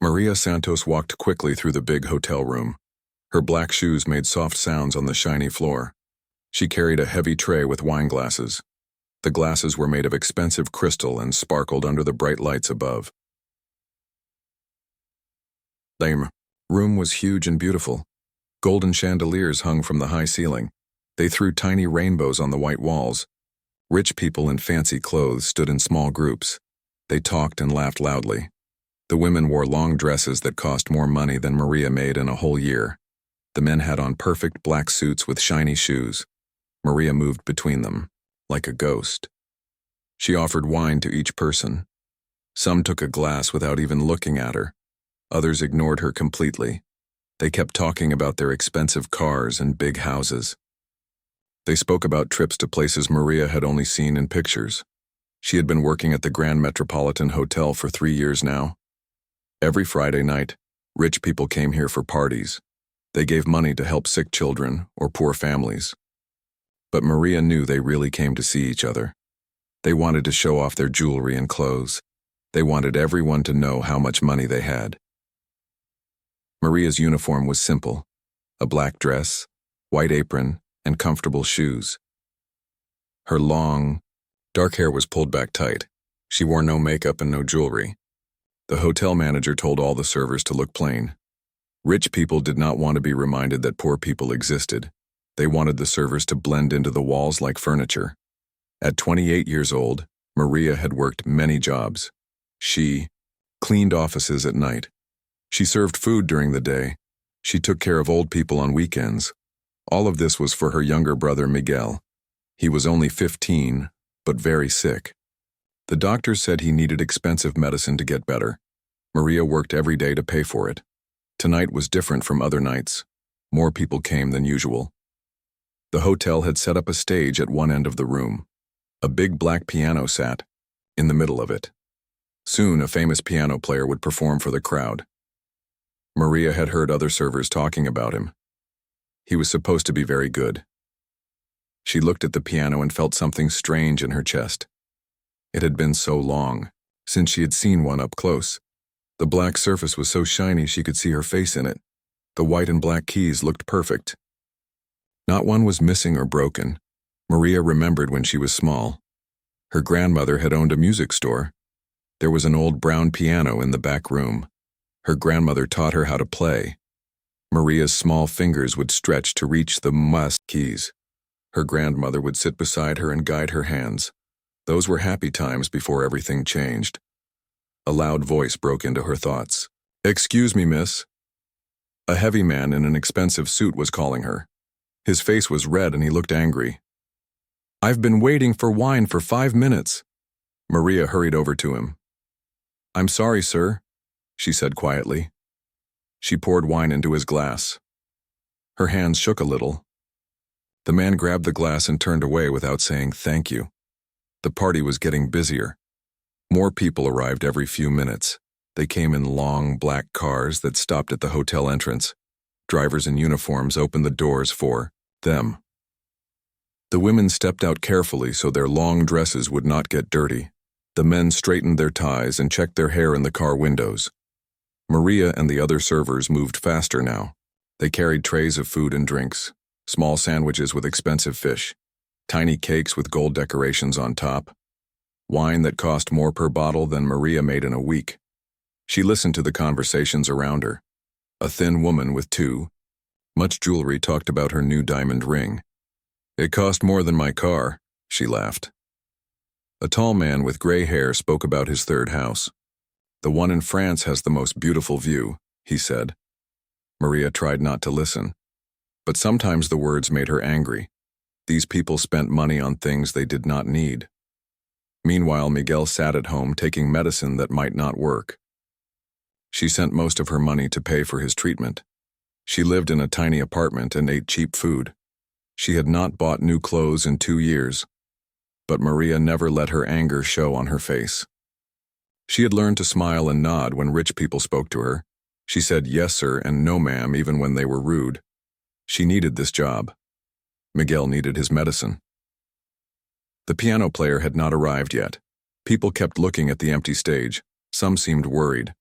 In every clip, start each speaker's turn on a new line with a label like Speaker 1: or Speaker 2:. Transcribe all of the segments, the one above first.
Speaker 1: Maria Santos walked quickly through the big hotel room. Her black shoes made soft sounds on the shiny floor. She carried a heavy tray with wine glasses. The glasses were made of expensive crystal and sparkled under the bright lights above. The room was huge and beautiful. Golden chandeliers hung from the high ceiling. They threw tiny rainbows on the white walls. Rich people in fancy clothes stood in small groups. They talked and laughed loudly. The women wore long dresses that cost more money than Maria made in a whole year. The men had on perfect black suits with shiny shoes. Maria moved between them, like a ghost. She offered wine to each person. Some took a glass without even looking at her. Others ignored her completely. They kept talking about their expensive cars and big houses. They spoke about trips to places Maria had only seen in pictures. She had been working at the Grand Metropolitan Hotel for 3 years now. Every Friday night, rich people came here for parties. They gave money to help sick children or poor families. But Maria knew they really came to see each other. They wanted to show off their jewelry and clothes. They wanted everyone to know how much money they had. Maria's uniform was simple: a black dress, white apron, and comfortable shoes. Her long, dark hair was pulled back tight. She wore no makeup and no jewelry. The hotel manager told all the servers to look plain. Rich people did not want to be reminded that poor people existed. They wanted the servers to blend into the walls like furniture. At 28 years old, Maria had worked many jobs. She cleaned offices at night. She served food during the day. She took care of old people on weekends. All of this was for her younger brother Miguel. He was only 15, but very sick. The doctors said he needed expensive medicine to get better. Maria worked every day to pay for it. Tonight was different from other nights. More people came than usual. The hotel had set up a stage at one end of the room. A big black piano sat in the middle of it. Soon, a famous piano player would perform for the crowd. Maria had heard other servers talking about him. He was supposed to be very good. She looked at the piano and felt something strange in her chest. It had been so long since she had seen one up close. The black surface was so shiny she could see her face in it. The white and black keys looked perfect. Not one was missing or broken. Maria remembered when she was small. Her grandmother had owned a music store. There was an old brown piano in the back room. Her grandmother taught her how to play. Maria's small fingers would stretch to reach the must keys. Her grandmother would sit beside her and guide her hands. Those were happy times before everything changed. A loud voice broke into her thoughts. "Excuse me, miss." A heavy man in an expensive suit was calling her. His face was red and he looked angry. "I've been waiting for wine for 5 minutes." Maria hurried over to him. "I'm sorry, sir," she said quietly. She poured wine into his glass. Her hands shook a little. The man grabbed the glass and turned away without saying thank you. The party was getting busier. More people arrived every few minutes. They came in long, black cars that stopped at the hotel entrance. Drivers in uniforms opened the doors for them. The women stepped out carefully so their long dresses would not get dirty. The men straightened their ties and checked their hair in the car windows. Maria and the other servers moved faster now. They carried trays of food and drinks, small sandwiches with expensive fish, tiny cakes with gold decorations on top, wine that cost more per bottle than Maria made in a week. She listened to the conversations around her. A thin woman with much jewelry talked about her new diamond ring. "It cost more than my car," she laughed. A tall man with gray hair spoke about his third house. "The one in France has the most beautiful view," he said. Maria tried not to listen. But sometimes the words made her angry. These people spent money on things they did not need. Meanwhile, Miguel sat at home taking medicine that might not work. She sent most of her money to pay for his treatment. She lived in a tiny apartment and ate cheap food. She had not bought new clothes in 2 years. But Maria never let her anger show on her face. She had learned to smile and nod when rich people spoke to her. She said yes, sir, and no, ma'am, even when they were rude. She needed this job. Miguel needed his medicine. The piano player had not arrived yet. People kept looking at the empty stage. Some seemed worried.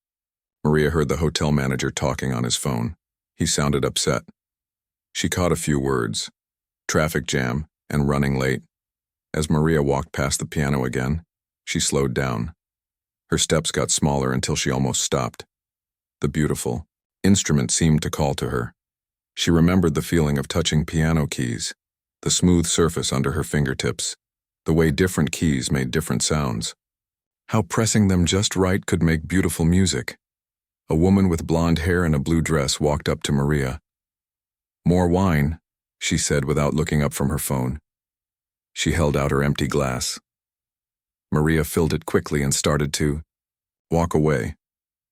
Speaker 1: Maria heard the hotel manager talking on his phone. He sounded upset. She caught a few words: traffic jam and running late. As Maria walked past the piano again, she slowed down. Her steps got smaller until she almost stopped. The beautiful instrument seemed to call to her. She remembered the feeling of touching piano keys, the smooth surface under her fingertips, the way different keys made different sounds. How pressing them just right could make beautiful music. A woman with blonde hair and a blue dress walked up to Maria. "More wine," she said without looking up from her phone. She held out her empty glass. Maria filled it quickly and started to walk away.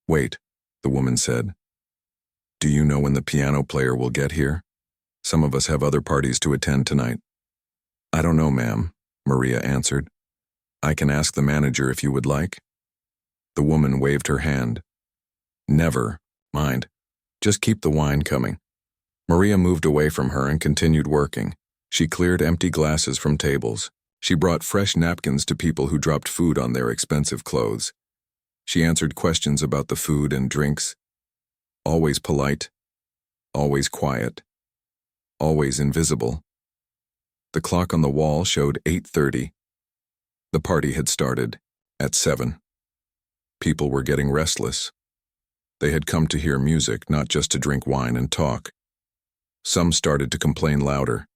Speaker 1: "Wait," the woman said. "Do you know when the piano player will get here? Some of us have other parties to attend tonight." "I don't know, ma'am," Maria answered. "I can ask the manager if you would like." The woman waved her hand. "Never mind. Just keep the wine coming." Maria moved away from her and continued working. She cleared empty glasses from tables. She brought fresh napkins to people who dropped food on their expensive clothes. She answered questions about the food and drinks. Always polite, always quiet, always invisible. The clock on the wall showed 8:30. The party had started at 7. People were getting restless. They had come to hear music, not just to drink wine and talk. Some started to complain louder.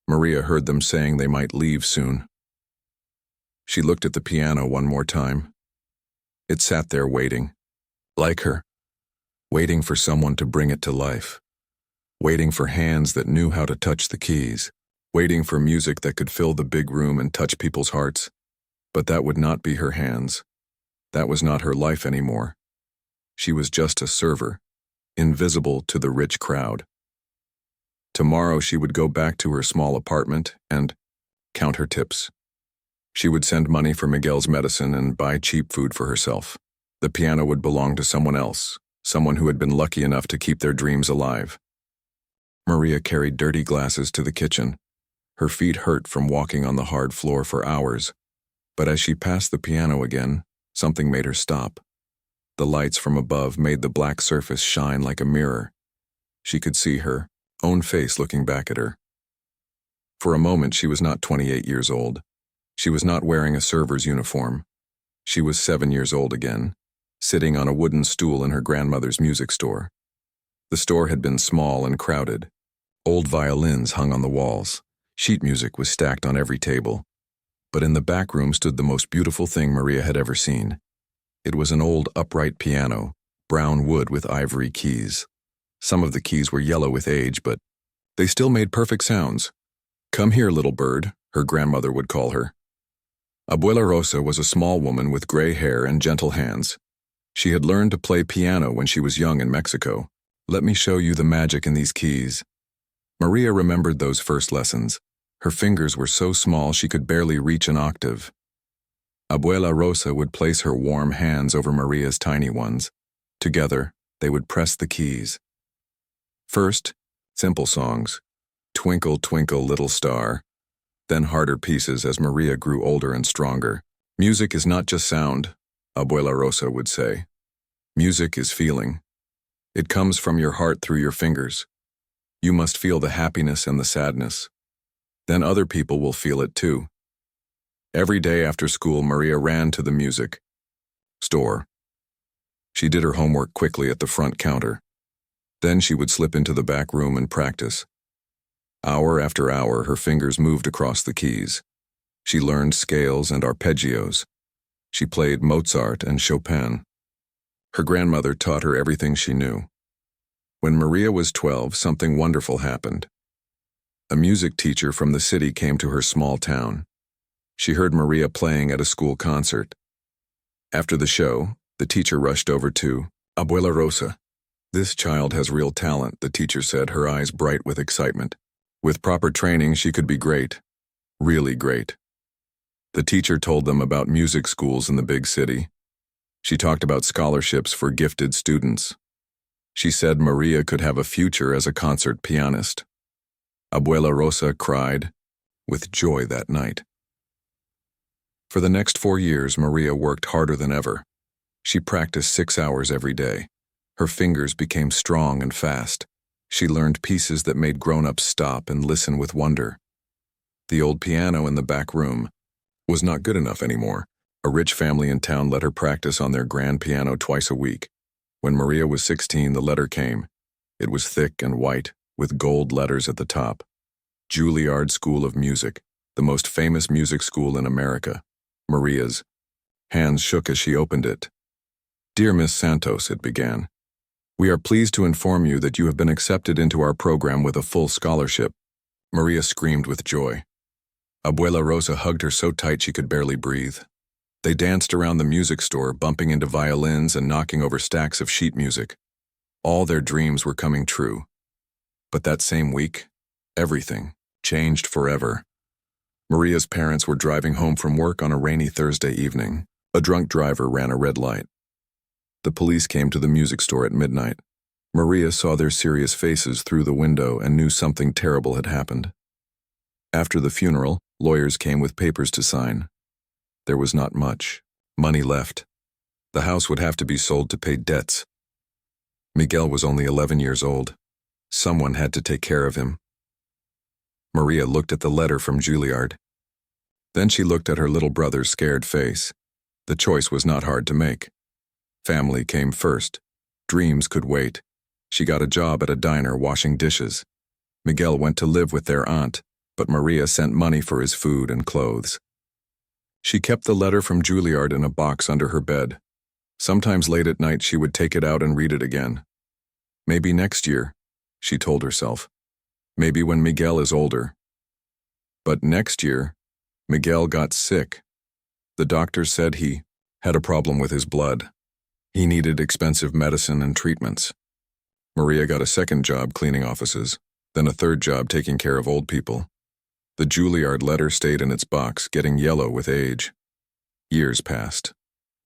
Speaker 1: Maria heard them saying they might leave soon. She looked at the piano one more time. It sat there waiting, like her, waiting for someone to bring it to life, waiting for hands that knew how to touch the keys, waiting for music that could fill the big room and touch people's hearts. But that would not be her hands. That was not her life anymore. She was just a server, invisible to the rich crowd. Tomorrow she would go back to her small apartment and count her tips. She would send money for Miguel's medicine and buy cheap food for herself. The piano would belong to someone else, someone who had been lucky enough to keep their dreams alive. Maria carried dirty glasses to the kitchen. Her feet hurt from walking on the hard floor for hours. But as she passed the piano again, something made her stop. The lights from above made the black surface shine like a mirror. She could see her own face looking back at her. For a moment, she was not 28 years old. She was not wearing a server's uniform. She was 7 years old again, sitting on a wooden stool in her grandmother's music store. The store had been small and crowded. Old violins hung on the walls. Sheet music was stacked on every table. But in the back room stood the most beautiful thing Maria had ever seen. It was an old upright piano, brown wood with ivory keys. Some of the keys were yellow with age, but they still made perfect sounds. "Come here, little bird," her grandmother would call her. Abuela Rosa was a small woman with gray hair and gentle hands. She had learned to play piano when she was young in Mexico. "Let me show you the magic in these keys." Maria remembered those first lessons. Her fingers were so small she could barely reach an octave. Abuela Rosa would place her warm hands over Maria's tiny ones. Together, they would press the keys. First, simple songs, "Twinkle, Twinkle, Little Star," then harder pieces as Maria grew older and stronger. "Music is not just sound," Abuela Rosa would say. "Music is feeling. It comes from your heart through your fingers. You must feel the happiness and the sadness. Then other people will feel it too." Every day after school, Maria ran to the music store. She did her homework quickly at the front counter. Then she would slip into the back room and practice. Hour after hour, her fingers moved across the keys. She learned scales and arpeggios. She played Mozart and Chopin. Her grandmother taught her everything she knew. When Maria was 12, something wonderful happened. A music teacher from the city came to her small town. She heard Maria playing at a school concert. After the show, the teacher rushed over to Abuela Rosa. "This child has real talent," the teacher said, her eyes bright with excitement. "With proper training, she could be great. Really great." The teacher told them about music schools in the big city. She talked about scholarships for gifted students. She said Maria could have a future as a concert pianist. Abuela Rosa cried with joy that night. For the next 4 years, Maria worked harder than ever. She practiced 6 hours every day. Her fingers became strong and fast. She learned pieces that made grown-ups stop and listen with wonder. The old piano in the back room was not good enough anymore. A rich family in town let her practice on their grand piano twice a week. When Maria was 16, the letter came. It was thick and white, with gold letters at the top. Juilliard School of Music, the most famous music school in America. Maria's hands shook as she opened it. "Dear Miss Santos," it began, "we are pleased to inform you that you have been accepted into our program with a full scholarship." Maria screamed with joy. Abuela Rosa hugged her so tight she could barely breathe. They danced around the music store, bumping into violins and knocking over stacks of sheet music. All their dreams were coming true. But that same week, everything changed forever. Maria's parents were driving home from work on a rainy Thursday evening. A drunk driver ran a red light. The police came to the music store at midnight. Maria saw their serious faces through the window and knew something terrible had happened. After the funeral, lawyers came with papers to sign. There was not much money left. The house would have to be sold to pay debts. Miguel was only 11 years old. Someone had to take care of him. Maria looked at the letter from Juilliard. Then she looked at her little brother's scared face. The choice was not hard to make. Family came first. Dreams could wait. She got a job at a diner washing dishes. Miguel went to live with their aunt, but Maria sent money for his food and clothes. She kept the letter from Juilliard in a box under her bed. Sometimes late at night she would take it out and read it again. Maybe next year, she told herself. Maybe when Miguel is older. But next year, Miguel got sick. The doctor said he had a problem with his blood. He needed expensive medicine and treatments. Maria got a second job cleaning offices, then a third job taking care of old people. The Juilliard letter stayed in its box, getting yellow with age. Years passed.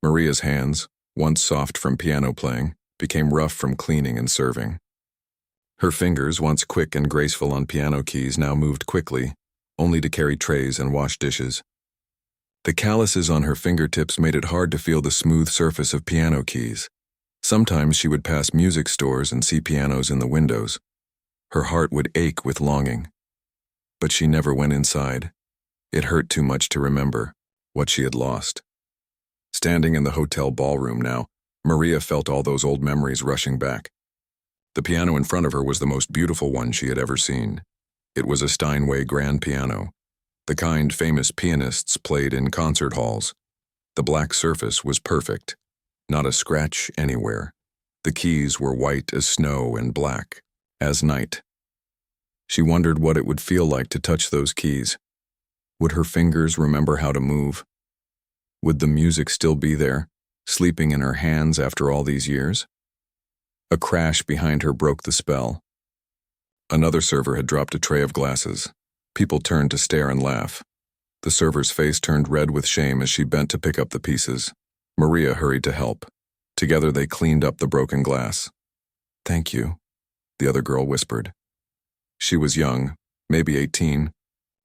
Speaker 1: Maria's hands, once soft from piano playing, became rough from cleaning and serving. Her fingers, once quick and graceful on piano keys, now moved quickly, only to carry trays and wash dishes. The calluses on her fingertips made it hard to feel the smooth surface of piano keys. Sometimes she would pass music stores and see pianos in the windows. Her heart would ache with longing. But she never went inside. It hurt too much to remember what she had lost. Standing in the hotel ballroom now, Maria felt all those old memories rushing back. The piano in front of her was the most beautiful one she had ever seen. It was a Steinway grand piano, the kind famous pianists played in concert halls. The black surface was perfect, not a scratch anywhere. The keys were white as snow and black as night. She wondered what it would feel like to touch those keys. Would her fingers remember how to move? Would the music still be there, sleeping in her hands after all these years? A crash behind her broke the spell. Another server had dropped a tray of glasses. People turned to stare and laugh. The server's face turned red with shame as she bent to pick up the pieces. Maria hurried to help. Together they cleaned up the broken glass. "Thank you," the other girl whispered. She was young, maybe 18.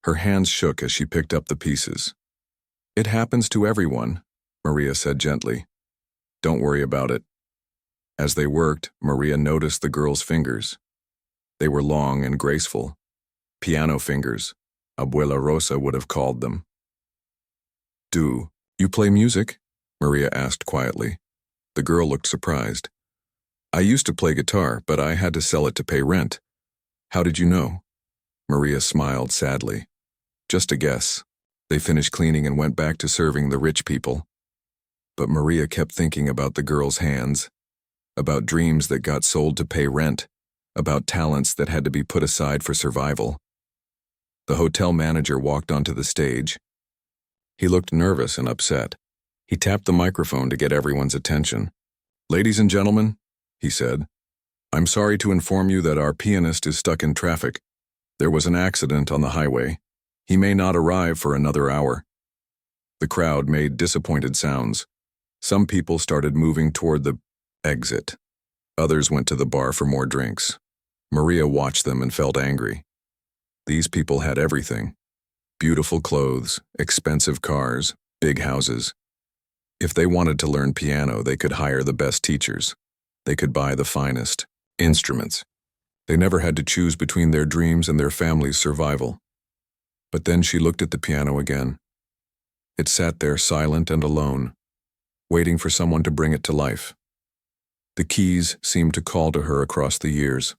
Speaker 1: Her hands shook as she picked up the pieces. "It happens to everyone," Maria said gently. "Don't worry about it." As they worked, Maria noticed the girl's fingers. They were long and graceful. Piano fingers, Abuela Rosa would have called them. "Do you play music?" Maria asked quietly. The girl looked surprised. "I used to play guitar, but I had to sell it to pay rent." "How did you know?" Maria smiled sadly. "Just a guess." They finished cleaning and went back to serving the rich people. But Maria kept thinking about the girl's hands, about dreams that got sold to pay rent, about talents that had to be put aside for survival. The hotel manager walked onto the stage. He looked nervous and upset. He tapped the microphone to get everyone's attention. "Ladies and gentlemen," he said, "I'm sorry to inform you that our pianist is stuck in traffic. There was an accident on the highway. He may not arrive for another hour." The crowd made disappointed sounds. Some people started moving toward the exit. Others went to the bar for more drinks. Maria watched them and felt angry. These people had everything. Beautiful clothes, expensive cars, big houses. If they wanted to learn piano, they could hire the best teachers. They could buy the finest instruments. They never had to choose between their dreams and their family's survival. But then she looked at the piano again. It sat there silent and alone, waiting for someone to bring it to life. The keys seemed to call to her across the years.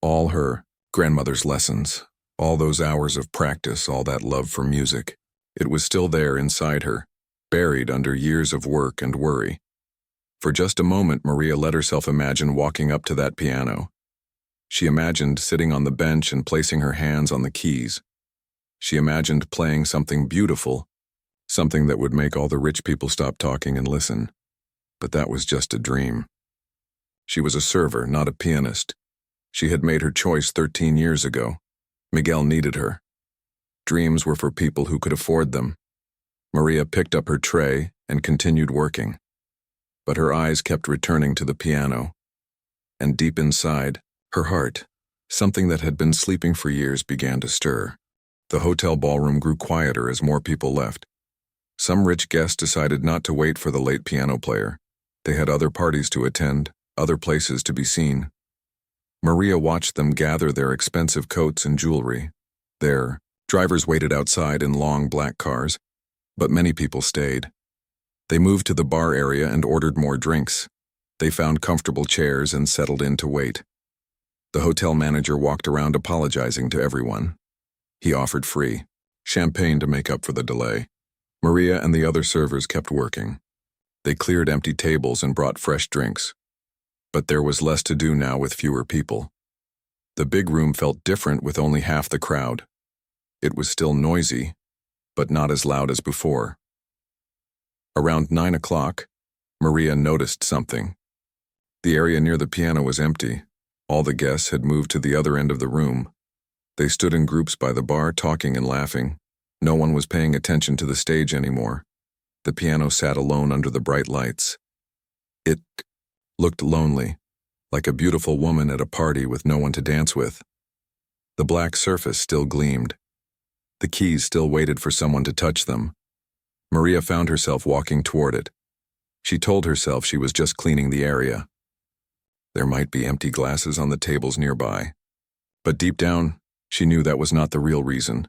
Speaker 1: All her grandmother's lessons, all those hours of practice, all that love for music. It was still there inside her, buried under years of work and worry. For just a moment, Maria let herself imagine walking up to that piano. She imagined sitting on the bench and placing her hands on the keys. She imagined playing something beautiful, something that would make all the rich people stop talking and listen. But that was just a dream. She was a server, not a pianist. She had made her choice 13 years ago. Miguel needed her. Dreams were for people who could afford them. Maria picked up her tray and continued working. But her eyes kept returning to the piano. And deep inside, her heart, something that had been sleeping for years, began to stir. The hotel ballroom grew quieter as more people left. Some rich guests decided not to wait for the late piano player. They had other parties to attend, other places to be seen. Maria watched them gather their expensive coats and jewelry. Their drivers waited outside in long black cars, but many people stayed. They moved to the bar area and ordered more drinks. They found comfortable chairs and settled in to wait. The hotel manager walked around apologizing to everyone. He offered free champagne to make up for the delay. Maria and the other servers kept working. They cleared empty tables and brought fresh drinks. But there was less to do now with fewer people. The big room felt different with only half the crowd. It was still noisy, but not as loud as before. Around 9 o'clock, Maria noticed something. The area near the piano was empty. All the guests had moved to the other end of the room. They stood in groups by the bar, talking and laughing. No one was paying attention to the stage anymore. The piano sat alone under the bright lights. It looked lonely, like a beautiful woman at a party with no one to dance with. The black surface still gleamed. The keys still waited for someone to touch them. Maria found herself walking toward it. She told herself she was just cleaning the area. There might be empty glasses on the tables nearby. But deep down, she knew that was not the real reason.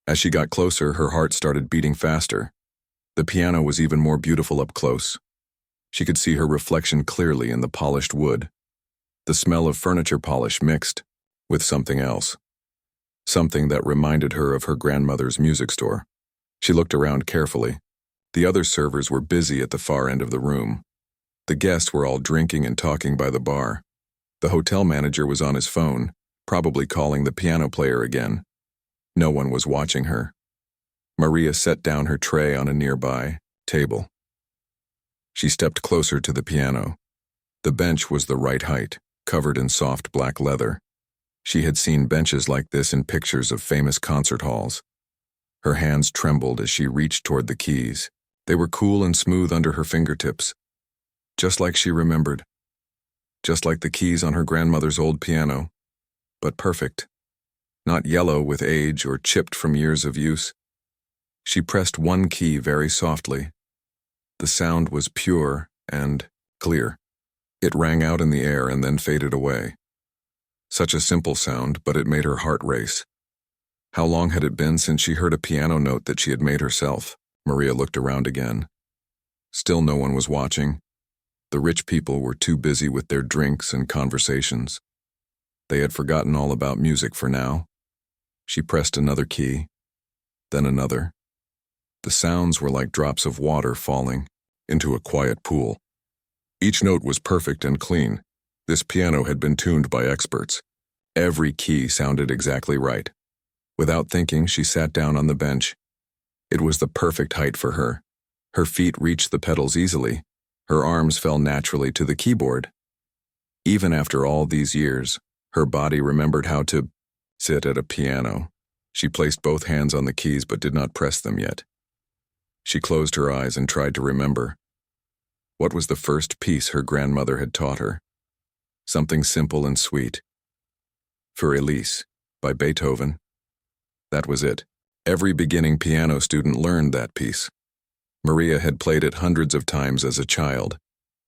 Speaker 1: As she got closer, her heart started beating faster. The piano was even more beautiful up close. She could see her reflection clearly in the polished wood. The smell of furniture polish mixed with something else. Something that reminded her of her grandmother's music store. She looked around carefully. The other servers were busy at the far end of the room. The guests were all drinking and talking by the bar. The hotel manager was on his phone, probably calling the piano player again. No one was watching her. Maria set down her tray on a nearby table. She stepped closer to the piano. The bench was the right height, covered in soft black leather. She had seen benches like this in pictures of famous concert halls. Her hands trembled as she reached toward the keys. They were cool and smooth under her fingertips, just like she remembered. Just like the keys on her grandmother's old piano, but perfect. Not yellow with age or chipped from years of use. She pressed one key very softly. The sound was pure and clear. It rang out in the air and then faded away. Such a simple sound, but it made her heart race. How long had it been since she heard a piano note that she had made herself? Maria looked around again. Still no one was watching. The rich people were too busy with their drinks and conversations. They had forgotten all about music for now. She pressed another key, then another. The sounds were like drops of water falling into a quiet pool. Each note was perfect and clean. This piano had been tuned by experts. Every key sounded exactly right. Without thinking, she sat down on the bench. It was the perfect height for her. Her feet reached the pedals easily. Her arms fell naturally to the keyboard. Even after all these years, her body remembered how to sit at a piano. She placed both hands on the keys but did not press them yet. She closed her eyes and tried to remember. What was the first piece her grandmother had taught her? Something simple and sweet. Für Elise, by Beethoven. That was it. Every beginning piano student learned that piece. Maria had played it hundreds of times as a child.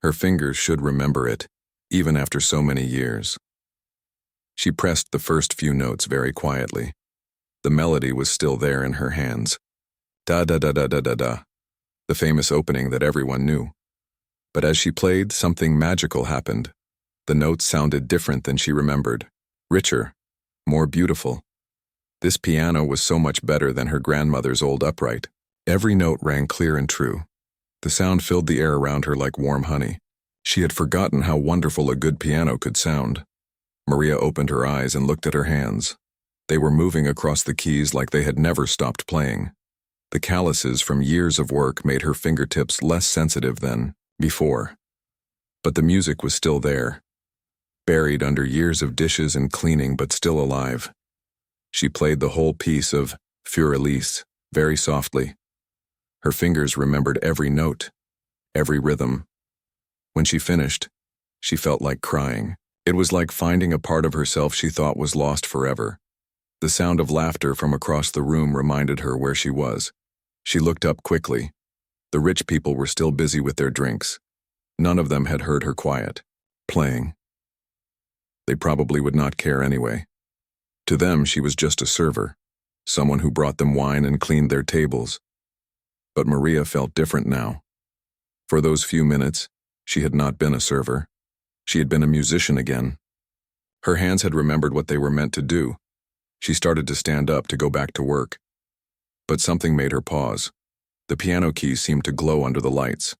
Speaker 1: Her fingers should remember it, even after so many years. She pressed the first few notes very quietly. The melody was still there in her hands. Da-da-da-da-da-da-da, the famous opening that everyone knew. But as she played, something magical happened. The notes sounded different than she remembered, richer, more beautiful. This piano was so much better than her grandmother's old upright. Every note rang clear and true. The sound filled the air around her like warm honey. She had forgotten how wonderful a good piano could sound. Maria opened her eyes and looked at her hands. They were moving across the keys like they had never stopped playing. The calluses from years of work made her fingertips less sensitive than before. But the music was still there, buried under years of dishes and cleaning, but still alive. She played the whole piece of Für Elise very softly. Her fingers remembered every note, every rhythm. When she finished, she felt like crying. It was like finding a part of herself she thought was lost forever. The sound of laughter from across the room reminded her where she was. She looked up quickly. The rich people were still busy with their drinks. None of them had heard her quiet, playing. They probably would not care anyway. To them, she was just a server, someone who brought them wine and cleaned their tables. But Maria felt different now. For those few minutes, she had not been a server. She had been a musician again. Her hands had remembered what they were meant to do. She started to stand up to go back to work. But something made her pause. The piano keys seemed to glow under the lights.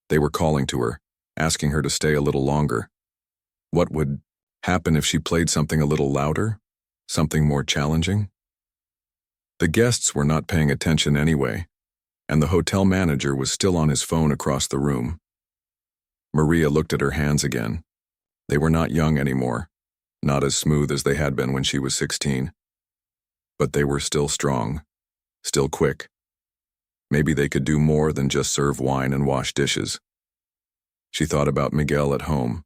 Speaker 1: They were calling to her, asking her to stay a little longer. What would happen if she played something a little louder? Something more challenging? The guests were not paying attention anyway, and the hotel manager was still on his phone across the room. Maria looked at her hands again. They were not young anymore, not as smooth as they had been when she was 16. But they were still strong, still quick. Maybe they could do more than just serve wine and wash dishes. She thought about Miguel at home.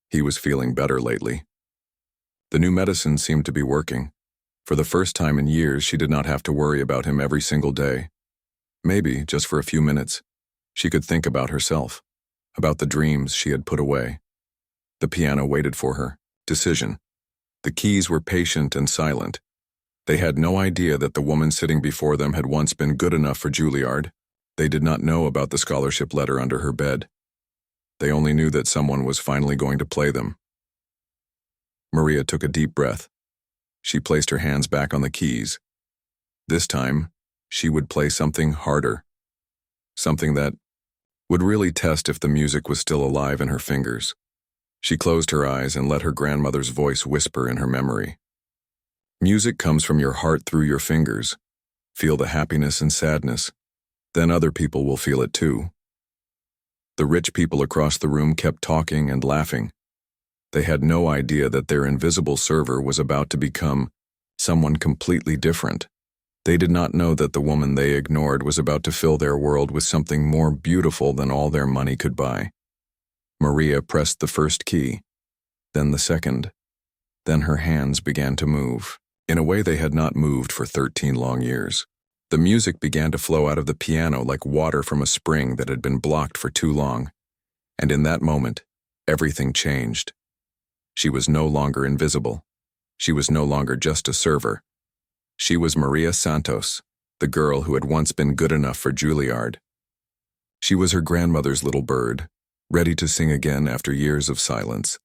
Speaker 1: He was feeling better lately. The new medicine seemed to be working. For the first time in years, she did not have to worry about him every single day. Maybe, just for a few minutes, she could think about herself, about the dreams she had put away. The piano waited for her. Decision. The keys were patient and silent. They had no idea that the woman sitting before them had once been good enough for Juilliard. They did not know about the scholarship letter under her bed. They only knew that someone was finally going to play them. Maria took a deep breath. She placed her hands back on the keys. This time, she would play something harder. Something that would really test if the music was still alive in her fingers. She closed her eyes and let her grandmother's voice whisper in her memory. Music comes from your heart through your fingers. Feel the happiness and sadness. Then other people will feel it too. The rich people across the room kept talking and laughing. They had no idea that their invisible server was about to become someone completely different. They did not know that the woman they ignored was about to fill their world with something more beautiful than all their money could buy. Maria pressed the first key, then the second. Then her hands began to move, in a way they had not moved for 13 long years. The music began to flow out of the piano like water from a spring that had been blocked for too long. And in that moment, everything changed. She was no longer invisible. She was no longer just a server. She was Maria Santos, the girl who had once been good enough for Juilliard. She was her grandmother's little bird, ready to sing again after years of silence.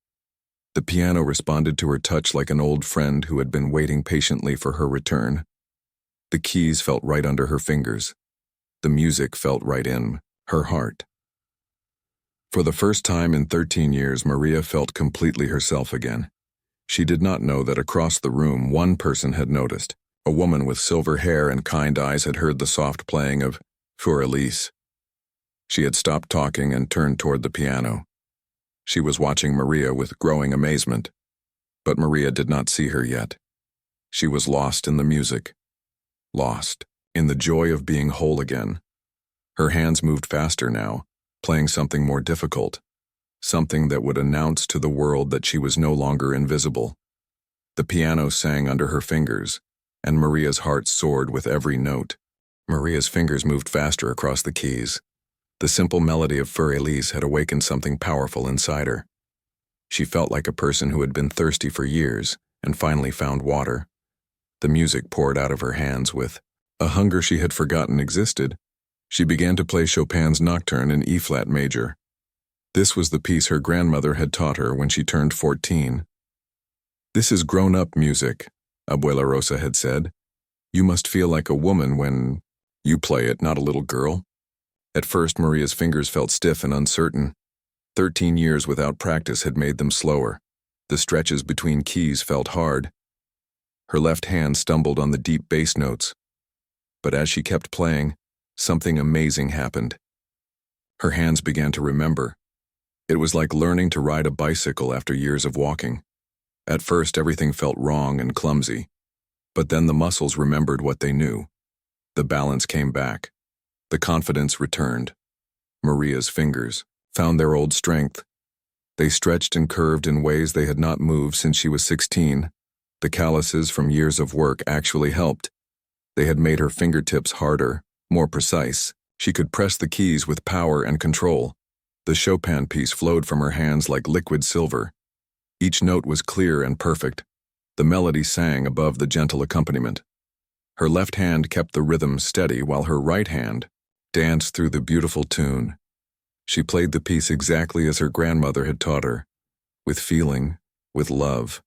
Speaker 1: The piano responded to her touch like an old friend who had been waiting patiently for her return. The keys felt right under her fingers. The music felt right in her heart. For the first time in 13 years, Maria felt completely herself again. She did not know that across the room one person had noticed. A woman with silver hair and kind eyes had heard the soft playing of Für Elise. She had stopped talking and turned toward the piano. She was watching Maria with growing amazement, but Maria did not see her yet. She was lost in the music, lost in the joy of being whole again. Her hands moved faster now, playing something more difficult, something that would announce to the world that she was no longer invisible. The piano sang under her fingers, and Maria's heart soared with every note. Maria's fingers moved faster across the keys. The simple melody of Fur Elise had awakened something powerful inside her. She felt like a person who had been thirsty for years and finally found water. The music poured out of her hands with a hunger she had forgotten existed. She began to play Chopin's Nocturne in E-flat major. This was the piece her grandmother had taught her when she turned 14. "This is grown-up music," Abuela Rosa had said. "You must feel like a woman when you play it, not a little girl." At first, Maria's fingers felt stiff and uncertain. 13 years without practice had made them slower. The stretches between keys felt hard. Her left hand stumbled on the deep bass notes. But as she kept playing, something amazing happened. Her hands began to remember. It was like learning to ride a bicycle after years of walking. At first, everything felt wrong and clumsy. But then the muscles remembered what they knew. The balance came back. The confidence returned. Maria's fingers found their old strength. They stretched and curved in ways they had not moved since she was 16. The calluses from years of work actually helped. They had made her fingertips harder, more precise. She could press the keys with power and control. The Chopin piece flowed from her hands like liquid silver. Each note was clear and perfect. The melody sang above the gentle accompaniment. Her left hand kept the rhythm steady while her right hand danced through the beautiful tune. She played the piece exactly as her grandmother had taught her, with feeling, with love.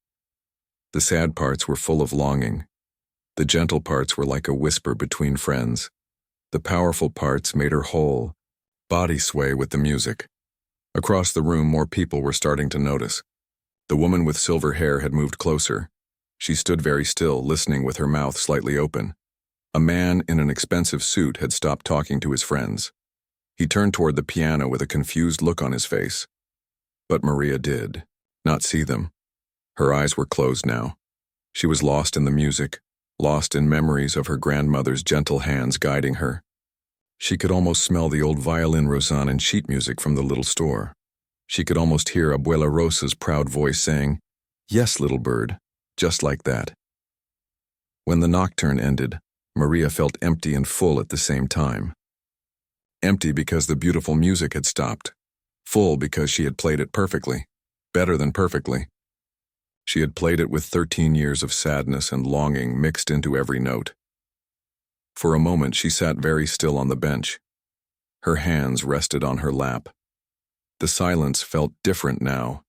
Speaker 1: The sad parts were full of longing. The gentle parts were like a whisper between friends. The powerful parts made her whole body sway with the music. Across the room, more people were starting to notice. The woman with silver hair had moved closer. She stood very still, listening with her mouth slightly open. A man in an expensive suit had stopped talking to his friends. He turned toward the piano with a confused look on his face. But Maria did not see them. Her eyes were closed now. She was lost in the music, lost in memories of her grandmother's gentle hands guiding her. She could almost smell the old violin Rosanne and sheet music from the little store. She could almost hear Abuela Rosa's proud voice saying, "Yes, little bird," just like that. When the nocturne ended, Maria felt empty and full at the same time. Empty because the beautiful music had stopped. Full because she had played it perfectly, better than perfectly. She had played it with 13 years of sadness and longing mixed into every note. For a moment, she sat very still on the bench. Her hands rested on her lap. The silence felt different now.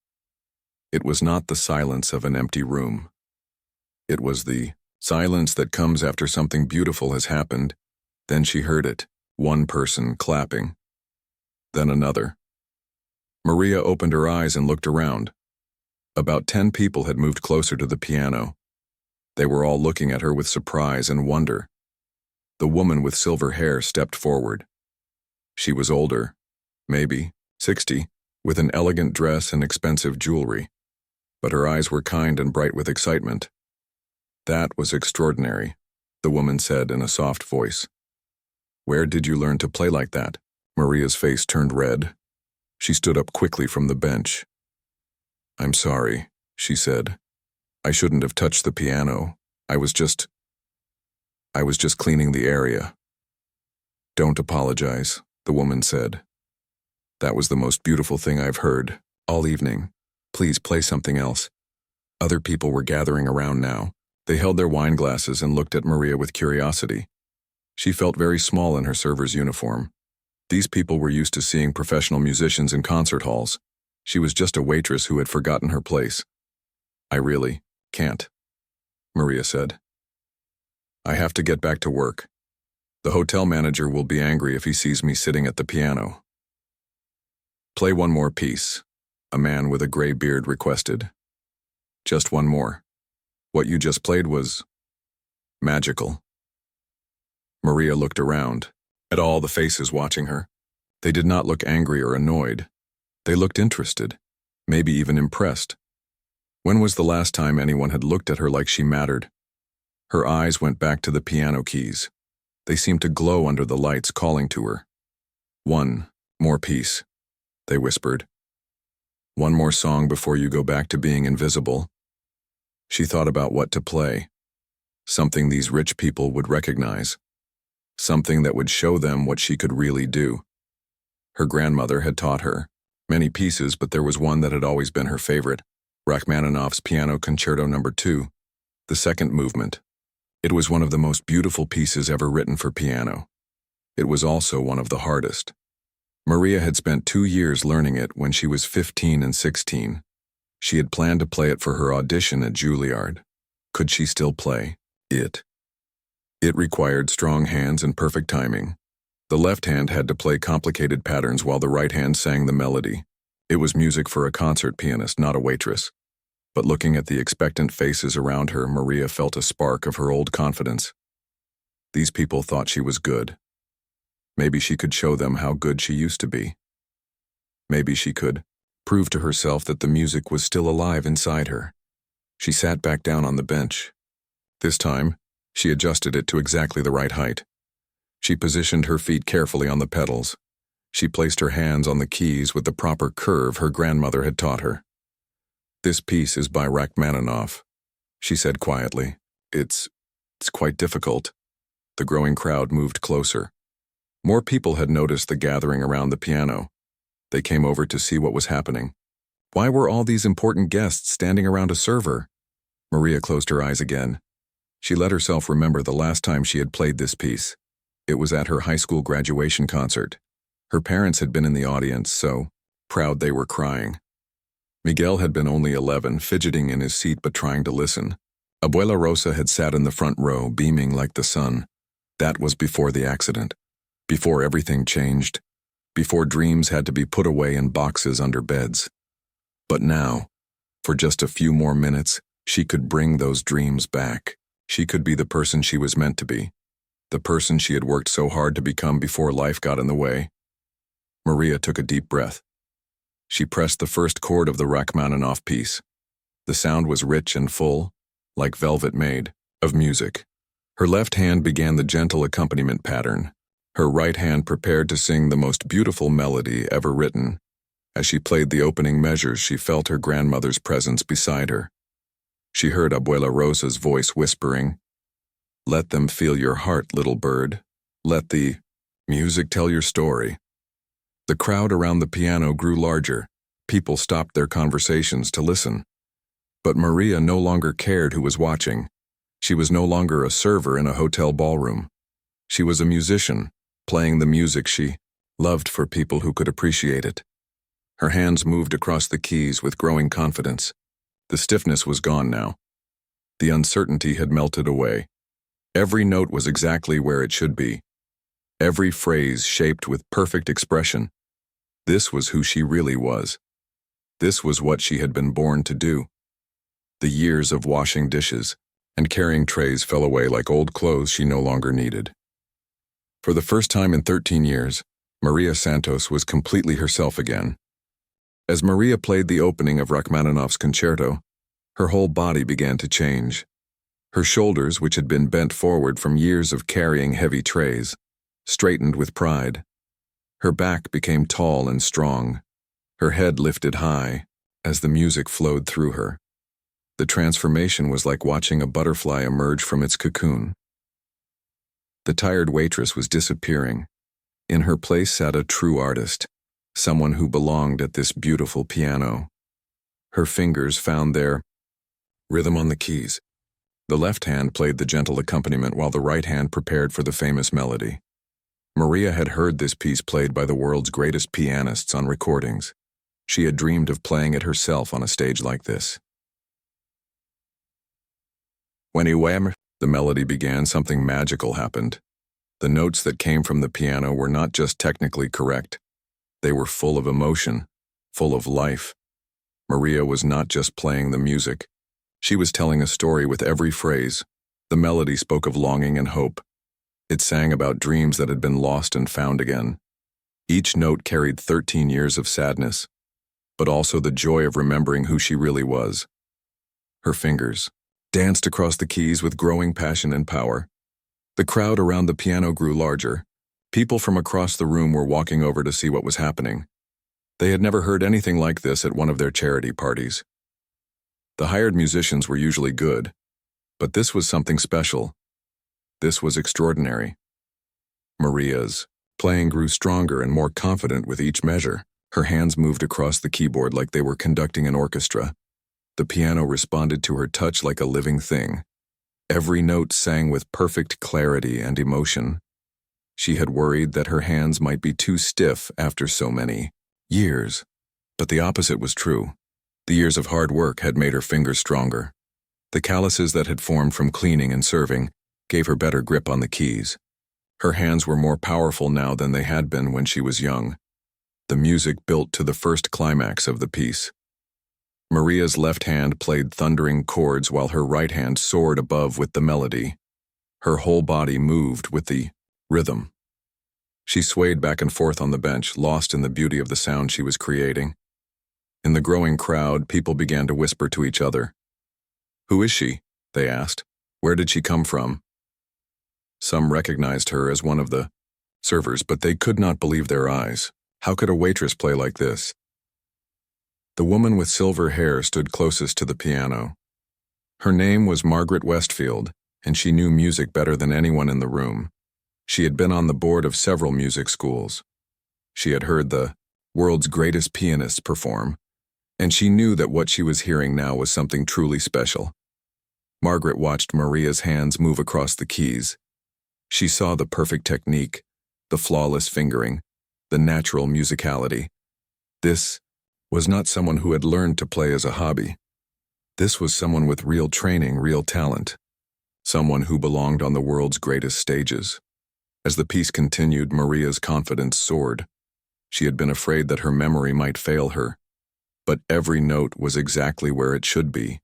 Speaker 1: It was not the silence of an empty room. It was the silence that comes after something beautiful has happened. Then she heard it, one person clapping. Then another. Maria opened her eyes and looked around. About 10 people had moved closer to the piano. They were all looking at her with surprise and wonder. The woman with silver hair stepped forward. She was older, maybe 60, with an elegant dress and expensive jewelry. But her eyes were kind and bright with excitement. "That was extraordinary," the woman said in a soft voice. "Where did you learn to play like that?" Maria's face turned red. She stood up quickly from the bench. "I'm sorry," she said. "I shouldn't have touched the piano. I was just cleaning the area." "Don't apologize," the woman said. "That was the most beautiful thing I've heard all evening. Please play something else." Other people were gathering around now. They held their wine glasses and looked at Maria with curiosity. She felt very small in her server's uniform. These people were used to seeing professional musicians in concert halls. She was just a waitress who had forgotten her place. "I really can't," Maria said. "I have to get back to work. The hotel manager will be angry if he sees me sitting at the piano." "Play one more piece," a man with a gray beard requested. "Just one more. What you just played was magical." Maria looked around, at all the faces watching her. They did not look angry or annoyed. They looked interested, maybe even impressed. When was the last time anyone had looked at her like she mattered? Her eyes went back to the piano keys. They seemed to glow under the lights calling to her. "One more piece," they whispered. "One more song before you go back to being invisible." She thought about what to play. Something these rich people would recognize. something that would show them what she could really do. Her grandmother had taught her many pieces, but there was one that had always been her favorite, Rachmaninoff's Piano Concerto No. 2, the second movement. It was one of the most beautiful pieces ever written for piano. It was also one of the hardest. Maria had spent 2 years learning it when she was 15 and 16. She had planned to play it for her audition at Juilliard. Could she still play it? It required strong hands and perfect timing. The left hand had to play complicated patterns while the right hand sang the melody. It was music for a concert pianist, not a waitress. But looking at the expectant faces around her, Maria felt a spark of her old confidence. These people thought she was good. Maybe she could show them how good she used to be. Maybe she could prove to herself that the music was still alive inside her. She sat back down on the bench. This time, she adjusted it to exactly the right height. She positioned her feet carefully on the pedals. She placed her hands on the keys with the proper curve her grandmother had taught her. "This piece is by Rachmaninoff," she said quietly. It's quite difficult." The growing crowd moved closer. More people had noticed the gathering around the piano. They came over to see what was happening. Why were all these important guests standing around a server? Maria closed her eyes again. She let herself remember the last time she had played this piece. It was at her high school graduation concert. Her parents had been in the audience, so proud they were crying. Miguel had been only 11, fidgeting in his seat but trying to listen. Abuela Rosa had sat in the front row, beaming like the sun. That was before the accident. Before everything changed. Before dreams had to be put away in boxes under beds. But now, for just a few more minutes, she could bring those dreams back. She could be the person she was meant to be. The person she had worked so hard to become before life got in the way. Maria took a deep breath. She pressed the first chord of the Rachmaninoff piece. The sound was rich and full, like velvet made of music. Her left hand began the gentle accompaniment pattern. Her right hand prepared to sing the most beautiful melody ever written. As she played the opening measures, she felt her grandmother's presence beside her. She heard Abuela Rosa's voice whispering, "Let them feel your heart, little bird. Let the music tell your story." The crowd around the piano grew larger. People stopped their conversations to listen. But Maria no longer cared who was watching. She was no longer a server in a hotel ballroom. She was a musician, playing the music she loved for people who could appreciate it. Her hands moved across the keys with growing confidence. The stiffness was gone now. The uncertainty had melted away. Every note was exactly where it should be. Every phrase shaped with perfect expression. This was who she really was. This was what she had been born to do. The years of washing dishes and carrying trays fell away like old clothes she no longer needed. For the first time in 13 years, Maria Santos was completely herself again. As Maria played the opening of Rachmaninoff's concerto, her whole body began to change. Her shoulders, which had been bent forward from years of carrying heavy trays, straightened with pride. Her back became tall and strong. Her head lifted high as the music flowed through her. The transformation was like watching a butterfly emerge from its cocoon. The tired waitress was disappearing. In her place sat a true artist, someone who belonged at this beautiful piano. Her fingers found their rhythm on the keys. The left hand played the gentle accompaniment while the right hand prepared for the famous melody. Maria had heard this piece played by the world's greatest pianists on recordings. She had dreamed of playing it herself on a stage like this. When the melody began, something magical happened. The notes that came from the piano were not just technically correct. They were full of emotion, full of life. Maria was not just playing the music. She was telling a story with every phrase. The melody spoke of longing and hope. It sang about dreams that had been lost and found again. Each note carried 13 years of sadness, but also the joy of remembering who she really was. Her fingers danced across the keys with growing passion and power. The crowd around the piano grew larger. People from across the room were walking over to see what was happening. They had never heard anything like this at one of their charity parties. The hired musicians were usually good, but this was something special. This was extraordinary. Maria's playing grew stronger and more confident with each measure. Her hands moved across the keyboard like they were conducting an orchestra. The piano responded to her touch like a living thing. Every note sang with perfect clarity and emotion. She had worried that her hands might be too stiff after so many years. But the opposite was true. The years of hard work had made her fingers stronger. The calluses that had formed from cleaning and serving gave her better grip on the keys. Her hands were more powerful now than they had been when she was young. The music built to the first climax of the piece. Maria's left hand played thundering chords while her right hand soared above with the melody. Her whole body moved with the rhythm. She swayed back and forth on the bench, lost in the beauty of the sound she was creating. In the growing crowd, people began to whisper to each other. "Who is she?" they asked. "Where did she come from?" Some recognized her as one of the servers, but they could not believe their eyes. How could a waitress play like this? The woman with silver hair stood closest to the piano. Her name was Margaret Westfield, and she knew music better than anyone in the room. She had been on the board of several music schools. She had heard the world's greatest pianists perform, and she knew that what she was hearing now was something truly special. Margaret watched Maria's hands move across the keys. She saw the perfect technique, the flawless fingering, the natural musicality. This was not someone who had learned to play as a hobby. This was someone with real training, real talent. Someone who belonged on the world's greatest stages. As the piece continued, Maria's confidence soared. She had been afraid that her memory might fail her, but every note was exactly where it should be.